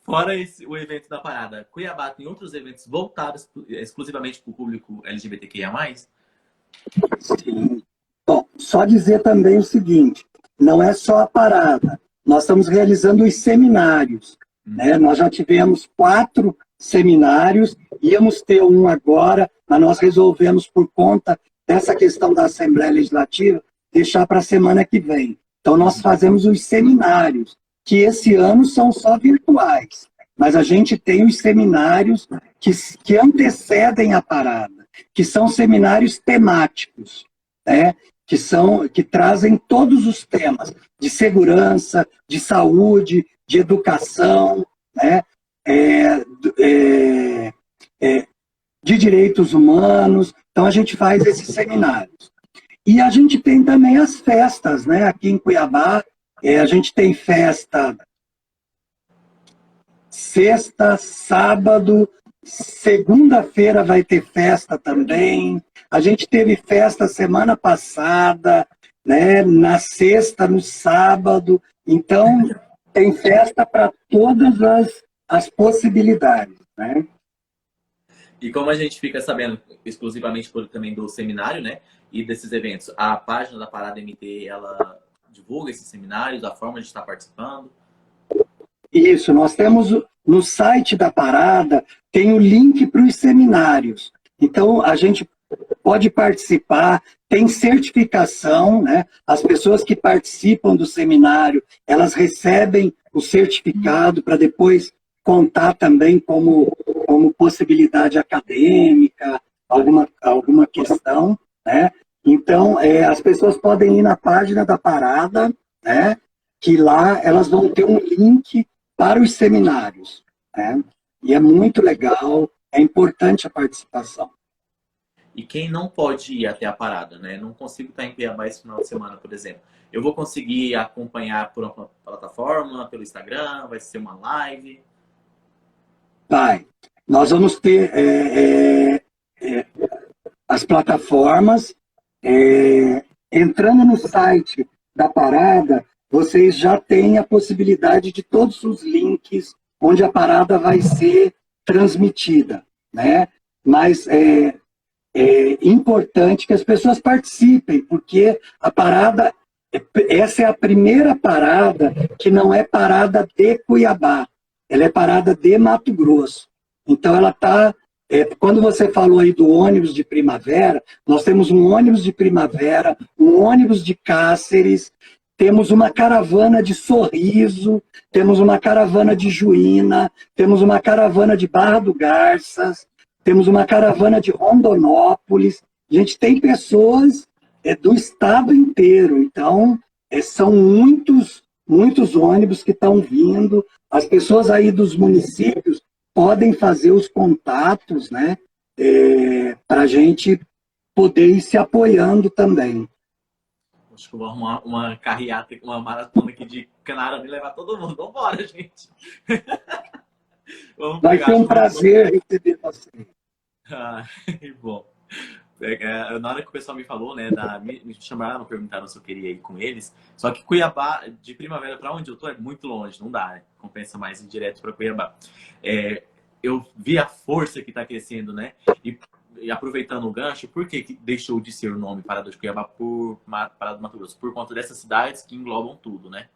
Fora o evento da parada, Cuiabá tem outros eventos voltados exclusivamente para o público LGBTQIA+. Sim. Bom, só dizer também o seguinte, não é só a parada, nós estamos realizando os seminários, né? Nós já tivemos 4 seminários, íamos ter um agora, mas nós resolvemos, por conta dessa questão da Assembleia Legislativa, deixar para a semana que vem. Então nós fazemos os seminários, que esse ano são só virtuais, mas a gente tem os seminários que antecedem a parada, que são seminários temáticos, né? Que trazem todos os temas de segurança, de saúde, de educação, né? De direitos humanos. Então a gente faz esses seminários. E a gente tem também as festas, né? Aqui em Cuiabá, a gente tem festa sexta, sábado, segunda-feira vai ter festa também. A gente teve festa semana passada, né? Na sexta, no sábado. Então, tem festa para todas as possibilidades, né? E como a gente fica sabendo exclusivamente também do seminário, né? E desses eventos, a página da Parada MT, ela divulga esses seminários, a forma de estar participando? Isso, nós temos no site da Parada, tem o link para os seminários. Então, a gente pode participar, tem certificação, né? As pessoas que participam do seminário, elas recebem o certificado para depois contar também como possibilidade acadêmica, alguma questão, né? Então, as pessoas podem ir na página da Parada, né? Que lá elas vão ter um link para os seminários, né? E é muito legal, é importante a participação. E quem não pode ir até a parada, né? Não consigo estar em Cuiabá esse final de semana, por exemplo. Eu vou conseguir acompanhar por uma plataforma, pelo Instagram, vai ser uma live? Vai. Nós vamos ter as plataformas, entrando no site da parada, vocês já têm a possibilidade de todos os links onde a parada vai ser transmitida, né? Mas é importante que as pessoas participem, porque a parada, essa é a primeira parada que não é parada de Cuiabá, ela é parada de Mato Grosso. Então ela está, quando você falou aí do ônibus de primavera, nós temos um ônibus de primavera, um ônibus de Cáceres, temos uma caravana de Sorriso, temos uma caravana de Juína, temos uma caravana de Barra do Garças, temos uma caravana de Rondonópolis. A gente tem pessoas do estado inteiro. Então, são muitos ônibus que estão vindo. As pessoas aí dos municípios podem fazer os contatos, né, para a gente poder ir se apoiando também. Acho que eu vou arrumar uma carreata, uma maratona aqui de Canara e levar todo mundo. Vambora, gente. Vai ser um prazer receber você. Ah, bom. Na hora que o pessoal me falou, né, me chamaram, perguntaram se eu queria ir com eles. Só que Cuiabá, de Primavera para onde eu tô, é muito longe, não dá, né? Compensa mais ir direto para Cuiabá. Eu vi a força que está crescendo, né? E aproveitando o gancho, por que deixou de ser o nome Parada de Cuiabá por Parada do Mato Grosso? Por conta dessas cidades que englobam tudo, né?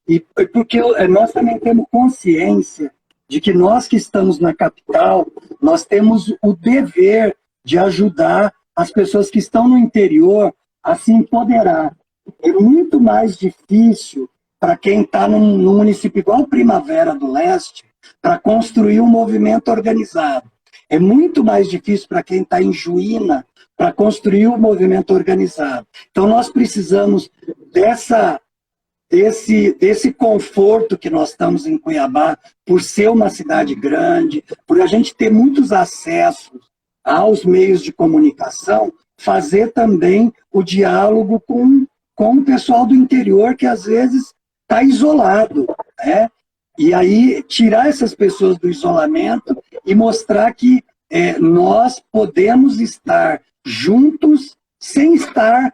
E porque nós também temos consciência de que nós que estamos na capital, nós temos o dever de ajudar as pessoas que estão no interior a se empoderar. É muito mais difícil para quem está num município igual Primavera do Leste para construir um movimento organizado. É muito mais difícil para quem está em Juína para construir um movimento organizado. Então nós precisamos desse conforto que nós estamos em Cuiabá, por ser uma cidade grande, por a gente ter muitos acessos aos meios de comunicação, fazer também o diálogo com o pessoal do interior que às vezes está isolado, né? E aí tirar essas pessoas do isolamento e mostrar que nós podemos estar juntos sem estar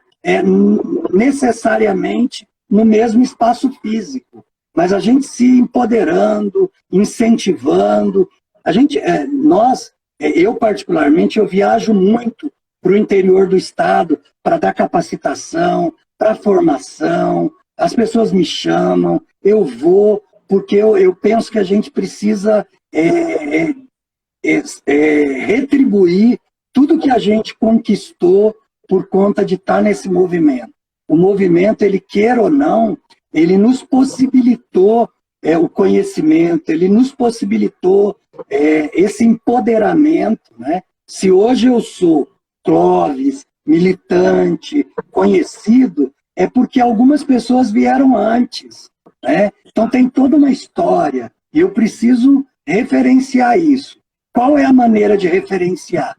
necessariamente no mesmo espaço físico, mas a gente se empoderando, incentivando. Eu particularmente, eu viajo muito para o interior do estado para dar capacitação, para formação. As pessoas me chamam, eu vou, porque eu penso que a gente precisa retribuir tudo que a gente conquistou por conta de estar nesse movimento. O movimento, ele queira ou não, ele nos possibilitou o conhecimento, ele nos possibilitou esse empoderamento, né? Se hoje eu sou Clóvis, militante, conhecido, é porque algumas pessoas vieram antes, né? Então tem toda uma história e eu preciso referenciar isso. Qual é a maneira de referenciar?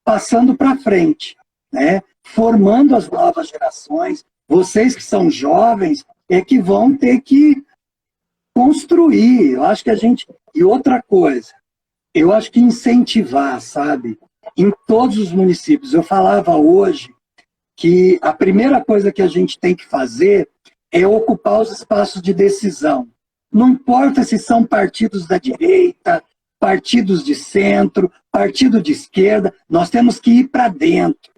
Passando para frente, né? Formando as novas gerações. Vocês que são jovens que vão ter que construir. Eu acho que a gente... E outra coisa, eu acho que incentivar, sabe? Em todos os municípios. Eu falava hoje que a primeira coisa que a gente tem que fazer é ocupar os espaços de decisão. Não importa se são partidos da direita, partidos de centro, partido de esquerda, nós temos que ir para dentro.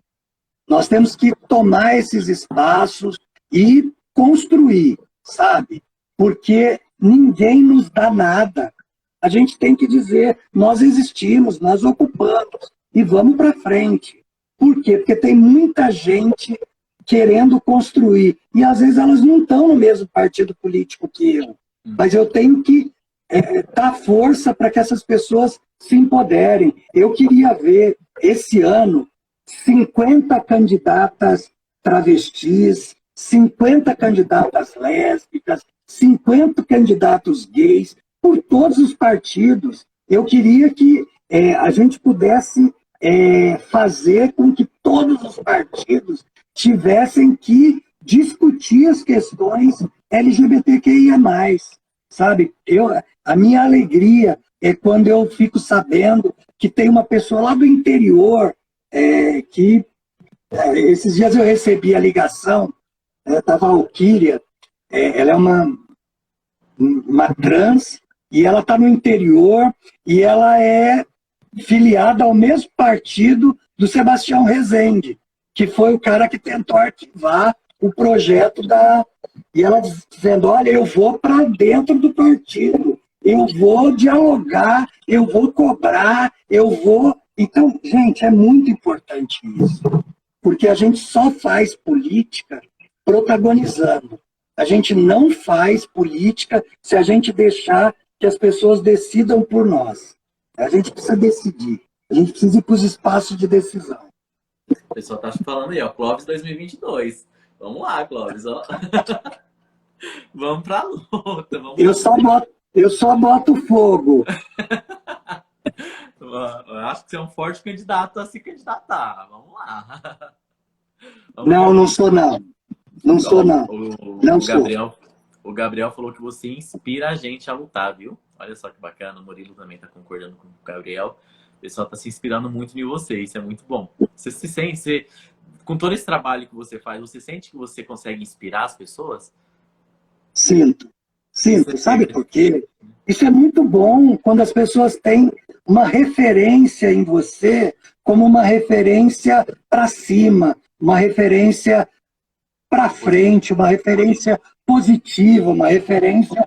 Nós temos que tomar esses espaços e construir, sabe? Porque ninguém nos dá nada. A gente tem que dizer, nós existimos, nós ocupamos e vamos para frente. Por quê? Porque tem muita gente querendo construir. E às vezes elas não estão no mesmo partido político que eu. Mas eu tenho que dar força para que essas pessoas se empoderem. Eu queria ver, esse ano, 50 candidatas travestis, 50 candidatas lésbicas, 50 candidatos gays, por todos os partidos. Eu queria que a gente pudesse fazer com que todos os partidos tivessem que discutir as questões LGBTQIA+, sabe? A minha alegria é quando eu fico sabendo que tem uma pessoa lá do interior que Esses dias eu recebi a ligação da Valquíria, ela é uma trans, e ela está no interior, e ela é filiada ao mesmo partido do Sebastião Rezende, que foi o cara que tentou arquivar o projeto da... E ela dizendo, olha, eu vou para dentro do partido, eu vou dialogar, eu vou cobrar, eu vou... Então, gente, é muito importante isso, porque a gente só faz política protagonizando. A gente não faz política se a gente deixar que as pessoas decidam por nós. A gente precisa decidir. A gente precisa ir para os espaços de decisão. O pessoal tá falando aí, ó, Clóvis 2022. Vamos lá, Clóvis, ó. Vamos pra luta. Eu só boto fogo. Eu acho que você é um forte candidato a se candidatar. Vamos lá. Não sou não. Não sou não. O Gabriel falou que você inspira a gente a lutar, viu? Olha só que bacana. O Murilo também tá concordando com o Gabriel. O pessoal tá se inspirando muito em você. Isso é muito bom. Você se sente... Com todo esse trabalho que você faz, você sente que você consegue inspirar as pessoas? Sinto. Sabe por quê? Isso é muito bom quando as pessoas têm uma referência em você como uma referência para cima, uma referência para frente, uma referência positiva, uma referência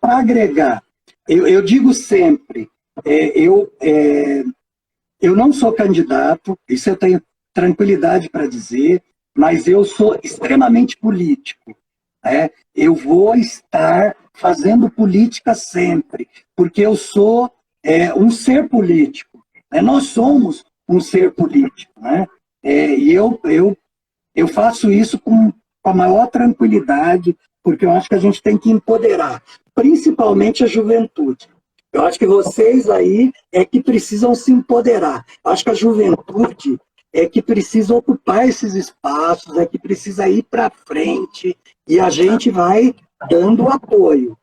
para agregar. Eu digo sempre, eu não sou candidato, isso eu tenho tranquilidade para dizer, mas eu sou extremamente político. Eu vou estar fazendo política sempre, porque eu sou um ser político. Nós somos um ser político. E eu faço isso com a maior tranquilidade, porque eu acho que a gente tem que empoderar, principalmente a juventude. Eu acho que vocês aí é que precisam se empoderar. Eu acho que a juventude é que precisa ocupar esses espaços, é que precisa ir para frente, e a gente vai dando apoio.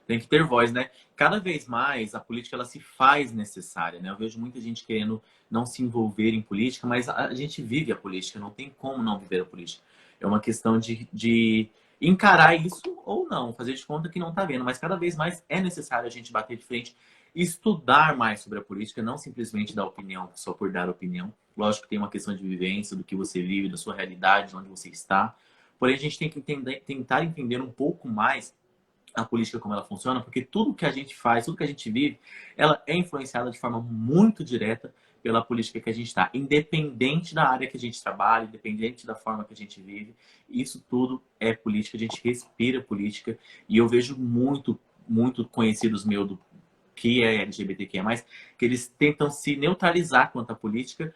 Tem que ter voz, né? Cada vez mais a política ela se faz necessária, né? Eu vejo muita gente querendo não se envolver em política, mas a gente vive a política, não tem como não viver a política. É uma questão de encarar isso ou não, fazer de conta que não está vendo, mas cada vez mais é necessário a gente bater de frente e estudar mais sobre a política, não simplesmente dar opinião só por dar opinião. Lógico que tem uma questão de vivência, do que você vive, da sua realidade, de onde você está. Porém, a gente tem que tentar entender um pouco mais a política como ela funciona, porque tudo que a gente faz, tudo que a gente vive, ela é influenciada de forma muito direta pela política que a gente está, independente da área que a gente trabalha, independente da forma que a gente vive, isso tudo é política, a gente respira política, e eu vejo muito conhecidos meus que é LGBTQIA+, que eles tentam se neutralizar quanto à política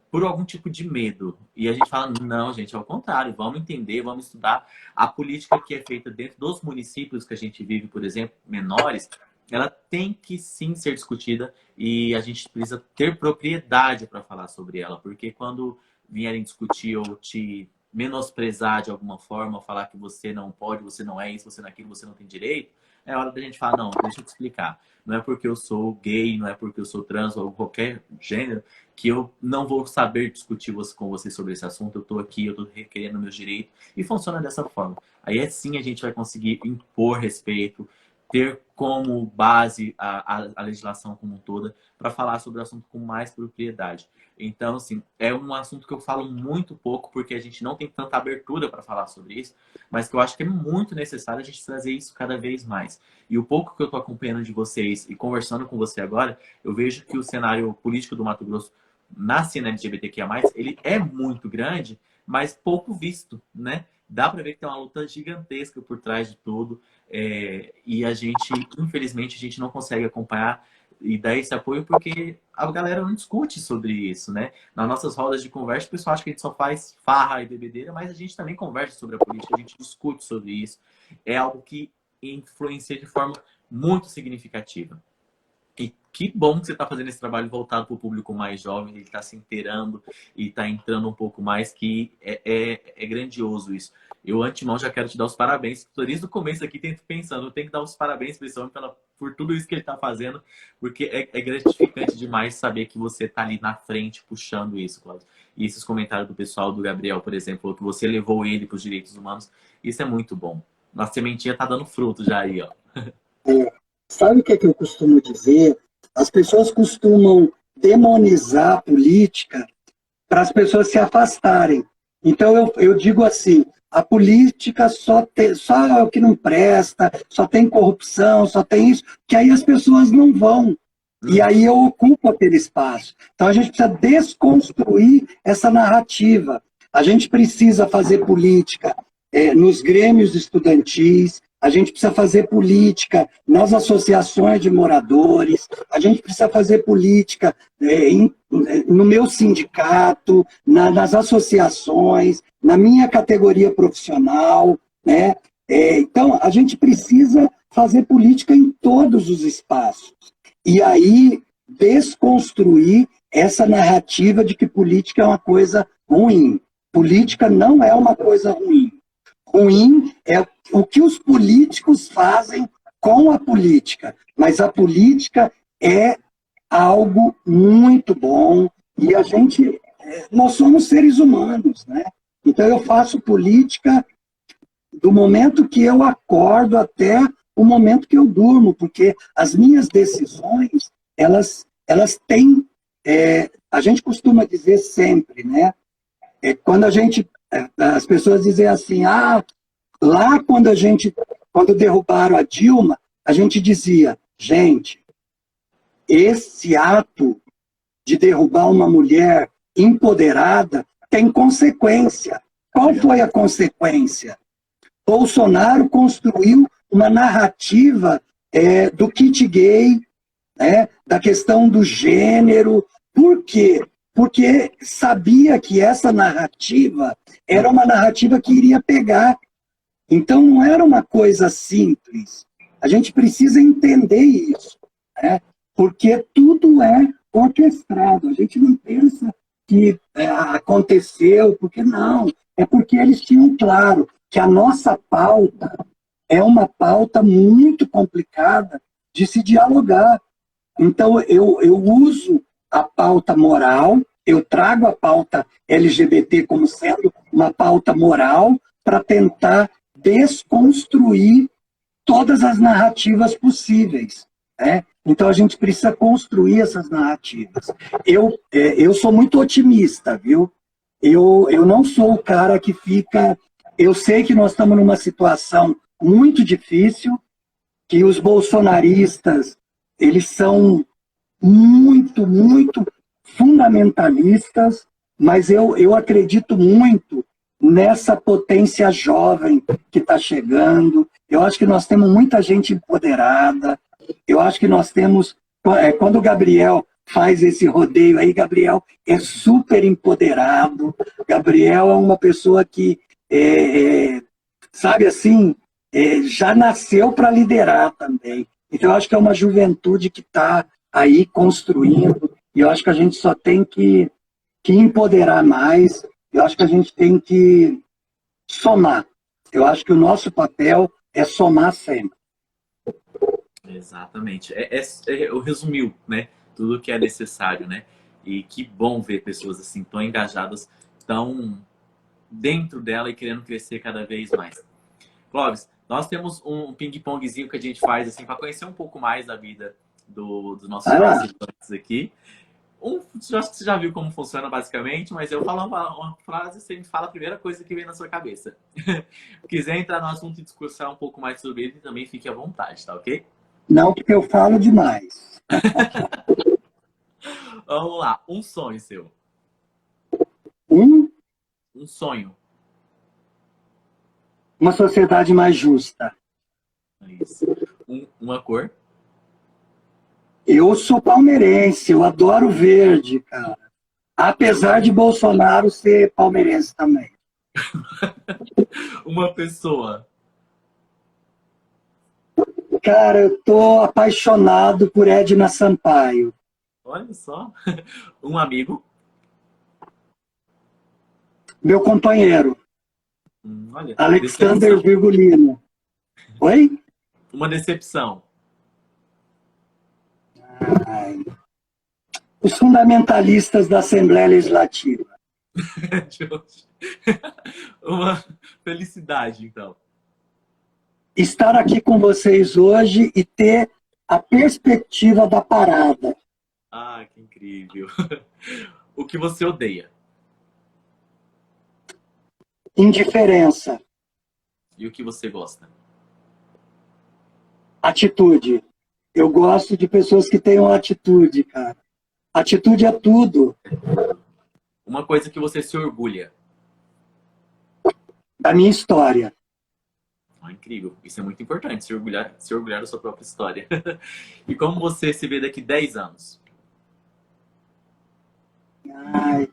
por algum tipo de medo. E a gente fala, não, gente, é o contrário, vamos entender, vamos estudar a política que é feita dentro dos municípios que a gente vive, por exemplo, menores, ela tem que sim ser discutida e a gente precisa ter propriedade para falar sobre ela, porque quando vierem discutir ou te menosprezar de alguma forma, falar que você não pode, você não é isso, você não é aquilo, você não tem direito, é hora da gente falar, não, deixa eu te explicar. Não é porque eu sou gay, não é porque eu sou trans ou qualquer gênero, que eu não vou saber discutir com você sobre esse assunto. Eu estou aqui, eu estou requerendo meus direitos. E funciona dessa forma. Aí assim a gente vai conseguir impor respeito, ter como base a legislação como um toda para falar sobre o assunto com mais propriedade. Então, assim, é um assunto que eu falo muito pouco porque a gente não tem tanta abertura para falar sobre isso, mas que eu acho que é muito necessário a gente trazer isso cada vez mais. E o pouco que eu estou acompanhando de vocês e conversando com você agora, eu vejo que o cenário político do Mato Grosso na cena LGBTQIA+, ele é muito grande, mas pouco visto, né? Dá para ver que tem uma luta gigantesca por trás de tudo, e a gente, infelizmente, a gente não consegue acompanhar e dar esse apoio porque a galera não discute sobre isso, né? Nas nossas rodas de conversa, o pessoal acha que a gente só faz farra e bebedeira, mas a gente também conversa sobre a política, a gente discute sobre isso. É algo que influencia de forma muito significativa. E que bom que você está fazendo esse trabalho voltado para o público mais jovem, ele está se inteirando e está entrando um pouco mais, que é grandioso isso. Eu, antemão, já quero te dar os parabéns. Desde o começo aqui, tento pensando, eu tenho que dar os parabéns, principalmente por tudo isso que ele está fazendo, porque é gratificante demais saber que você está ali na frente puxando isso, Cláudio. E esses comentários do pessoal do Gabriel, por exemplo, que você levou ele para os direitos humanos, isso é muito bom. Nossa sementinha está dando fruto já aí, ó. Sabe o que é que eu costumo dizer? As pessoas costumam demonizar a política para as pessoas se afastarem. Então, eu digo assim, a política só é o que não presta, só tem corrupção, só tem isso, que aí as pessoas não vão. E aí eu ocupo aquele espaço. Então, a gente precisa desconstruir essa narrativa. A gente precisa fazer política nos grêmios estudantis, a gente precisa fazer política nas associações de moradores, a gente precisa fazer política no meu sindicato, nas associações, na minha categoria profissional, né? Então, a gente precisa fazer política em todos os espaços. E aí, desconstruir essa narrativa de que política é uma coisa ruim. Política não é uma coisa ruim. Ruim é o que os políticos fazem com a política. Mas a política é algo muito bom e nós somos seres humanos, né? Então eu faço política do momento que eu acordo até o momento que eu durmo, porque as minhas decisões, elas têm, a gente costuma dizer sempre, né? Quando as pessoas dizem assim, lá quando derrubaram a Dilma, a gente dizia, gente, esse ato de derrubar uma mulher empoderada tem consequência. Qual foi a consequência? Bolsonaro construiu uma narrativa do kit gay, né, da questão do gênero. Por quê? Porque sabia que essa narrativa era uma narrativa que iria pegar. Então não era uma coisa simples. A gente precisa entender isso, né? Porque tudo é orquestrado. A gente não pensa que aconteceu, porque não. É porque eles tinham claro que a nossa pauta é uma pauta muito complicada de se dialogar. Então, eu uso a pauta moral, eu trago a pauta LGBT como sendo uma pauta moral para tentar desconstruir todas as narrativas possíveis, né? Então, a gente precisa construir essas narrativas. Eu sou muito otimista, viu? Eu não sou o cara que fica... Eu sei que nós estamos numa situação muito difícil, que os bolsonaristas, eles são muito, muito fundamentalistas, mas eu acredito muito nessa potência jovem que está chegando. Eu acho que nós temos muita gente empoderada. Eu acho que nós temos... Quando o Gabriel faz esse rodeio aí, Gabriel é super empoderado. Gabriel é uma pessoa que, sabe assim, já nasceu para liderar também. Então, eu acho que é uma juventude que está aí construindo, e eu acho que a gente só tem que empoderar mais, eu acho que a gente tem que somar. Eu acho que o nosso papel é somar sempre. Exatamente. Eu resumiu, né? Tudo que é necessário, né? E que bom ver pessoas assim tão engajadas, tão dentro dela e querendo crescer cada vez mais. Clóvis, nós temos um ping-pongzinho que a gente faz assim para conhecer um pouco mais da vida dos nossos participantes aqui. Acho que você já viu como funciona basicamente, mas eu falo uma frase e você me fala a primeira coisa que vem na sua cabeça. Se quiser entrar no assunto e discursar um pouco mais sobre ele, também fique à vontade, tá ok? Não, porque eu falo demais. Vamos lá, um sonho seu. Um sonho. Uma sociedade mais justa. Isso. Uma cor. Eu sou palmeirense, eu adoro verde, cara. Apesar de Bolsonaro ser palmeirense também. Uma pessoa. Cara, eu tô apaixonado por Edna Sampaio. Olha só. Um amigo. Meu companheiro. Olha, Alexander Virgulino. Oi? Uma decepção. Ai, os fundamentalistas da Assembleia Legislativa. De hoje. Uma felicidade, então. Estar aqui com vocês hoje e ter a perspectiva da parada. Ah, que incrível. O que você odeia? Indiferença, E o que você gosta? atitude. Eu gosto de pessoas que tenham atitude, cara. Atitude é tudo. Uma coisa que você se orgulha? Da minha história. Ah, incrível. Isso é muito importante, se orgulhar da sua própria história. E como você se vê daqui 10 anos? Ai,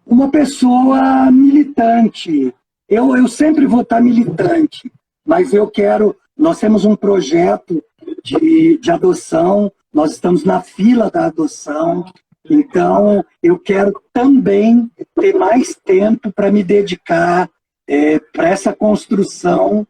uma pessoa militante. Eu sempre vou estar militante, mas eu quero. Nós temos um projeto de adoção, nós estamos na fila da adoção, então eu quero também ter mais tempo para me dedicar para essa construção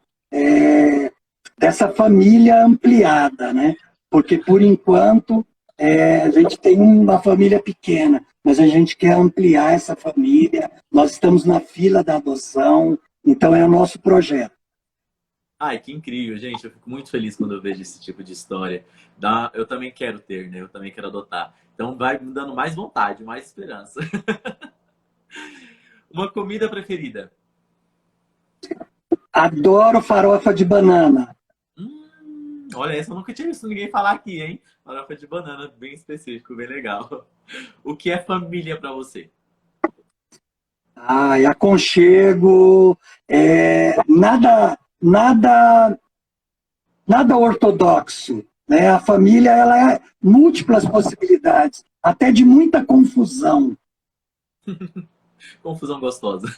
dessa família ampliada, né? Porque, por enquanto, a gente tem uma família pequena, mas a gente quer ampliar essa família, nós estamos na fila da adoção, então é o nosso projeto. Ai, que incrível, gente. Eu fico muito feliz quando eu vejo esse tipo de história. Eu também quero ter, né? Eu também quero adotar. Então vai me dando mais vontade, mais esperança. Uma comida preferida? Adoro farofa de banana. Olha, essa eu nunca tinha visto ninguém falar aqui, hein? Farofa de banana, bem específico, bem legal. O que é família pra você? Ai, aconchego, nada ortodoxo, né? A família ela é múltiplas possibilidades, até de muita confusão. Confusão gostosa.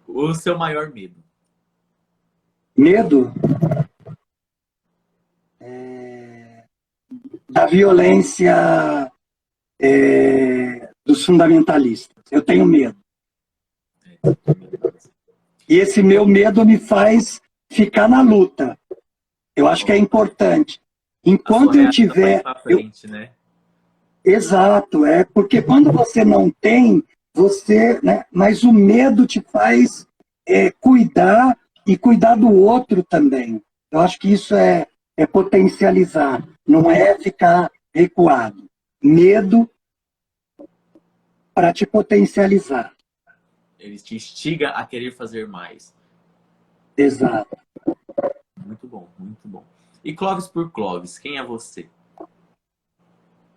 O seu maior medo? Medo da violência dos fundamentalistas. Eu tenho medo. E esse meu medo me faz ficar na luta. Eu acho que é importante. Enquanto eu tiver... né? Exato, porque quando você não tem, né, mas o medo te faz cuidar e cuidar do outro também. Eu acho que isso é potencializar, não é ficar recuado. Medo para te potencializar. Ele te instiga a querer fazer mais. Exato. Muito bom, muito bom. E Clóvis por Clóvis, quem é você?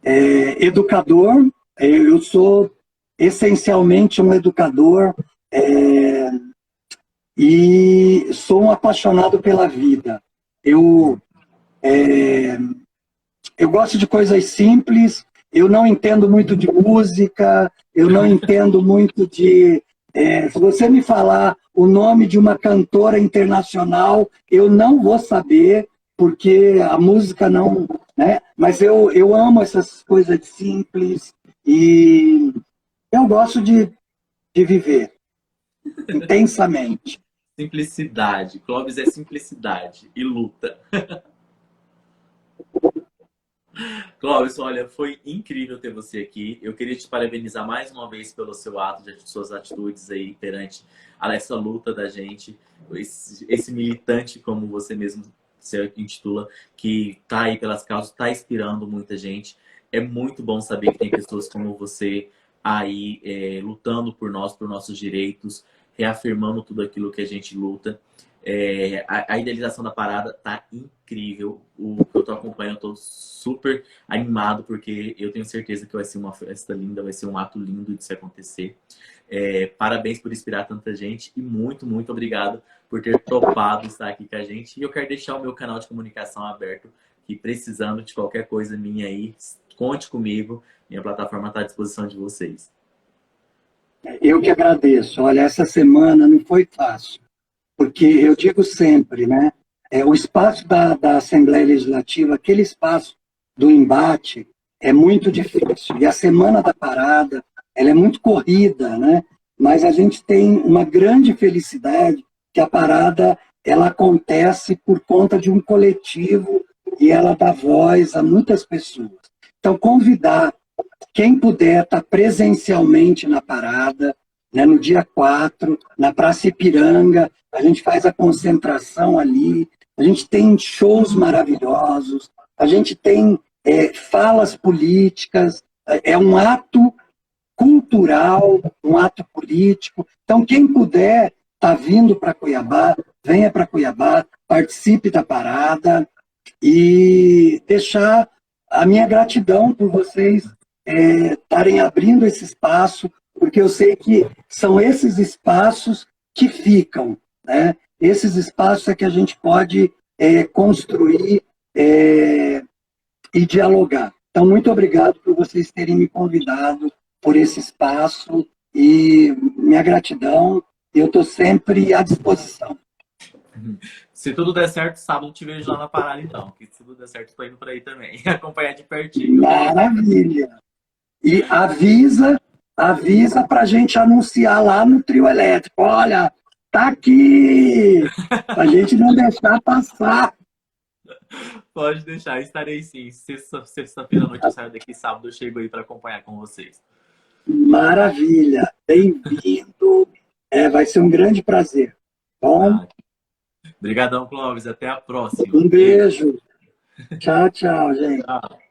Educador, eu sou essencialmente um educador e sou um apaixonado pela vida. Eu gosto de coisas simples, eu não entendo muito de música, eu não entendo muito de... se você me falar o nome de uma cantora internacional, eu não vou saber, porque a música não... Né? Mas eu amo essas coisas simples e eu gosto de viver intensamente. Simplicidade. Clóvis é simplicidade e luta. Clóvis, olha, foi incrível ter você aqui. Eu queria te parabenizar mais uma vez pelo seu ato, suas atitudes aí perante essa luta da gente. Esse militante, como você mesmo se intitula, que está aí pelas causas, está inspirando muita gente. É muito bom saber que tem pessoas como você aí lutando por nós, por nossos direitos, reafirmando tudo aquilo que a gente luta. A idealização da parada tá incrível. O que eu tô acompanhando, eu tô super animado, porque eu tenho certeza que vai ser uma festa linda, vai ser um ato lindo de se acontecer. Parabéns por inspirar tanta gente e muito, muito obrigado por ter topado estar aqui com a gente. E eu quero deixar o meu canal de comunicação aberto, que precisando de qualquer coisa minha aí, conte comigo. Minha plataforma está à disposição de vocês. Eu que agradeço. Olha, essa semana não foi fácil, porque eu digo sempre, né? O espaço da Assembleia Legislativa, aquele espaço do embate, é muito difícil. E a semana da parada, ela é muito corrida, né? Mas a gente tem uma grande felicidade que a parada ela acontece por conta de um coletivo e ela dá voz a muitas pessoas. Então, convidar quem puder estar presencialmente na parada, né, no dia 4, na Praça Ipiranga, a gente faz a concentração ali, a gente tem shows maravilhosos, a gente tem falas políticas, é um ato cultural, um ato político. Então, quem puder estar vindo para Cuiabá, venha para Cuiabá, participe da parada e deixar a minha gratidão por vocês estarem abrindo esse espaço, porque eu sei que são esses espaços que ficam, né? Esses espaços é que a gente pode construir e dialogar. Então, muito obrigado por vocês terem me convidado por esse espaço e minha gratidão. Eu estou sempre à disposição. Se tudo der certo, sábado te vejo lá na parada, então. Que se tudo der certo, estou indo por aí também. Acompanhar de pertinho. Maravilha! E avisa para a gente anunciar lá no trio elétrico. Olha, tá aqui! Para a gente não deixar passar. Pode deixar, estarei sim. Sexta-feira à noite eu saio daqui, sábado eu chego aí para acompanhar com vocês. Maravilha! Bem-vindo! Vai ser um grande prazer. Bom? Obrigadão, Clóvis. Até a próxima. Um beijo. Tchau, tchau, gente. Tchau.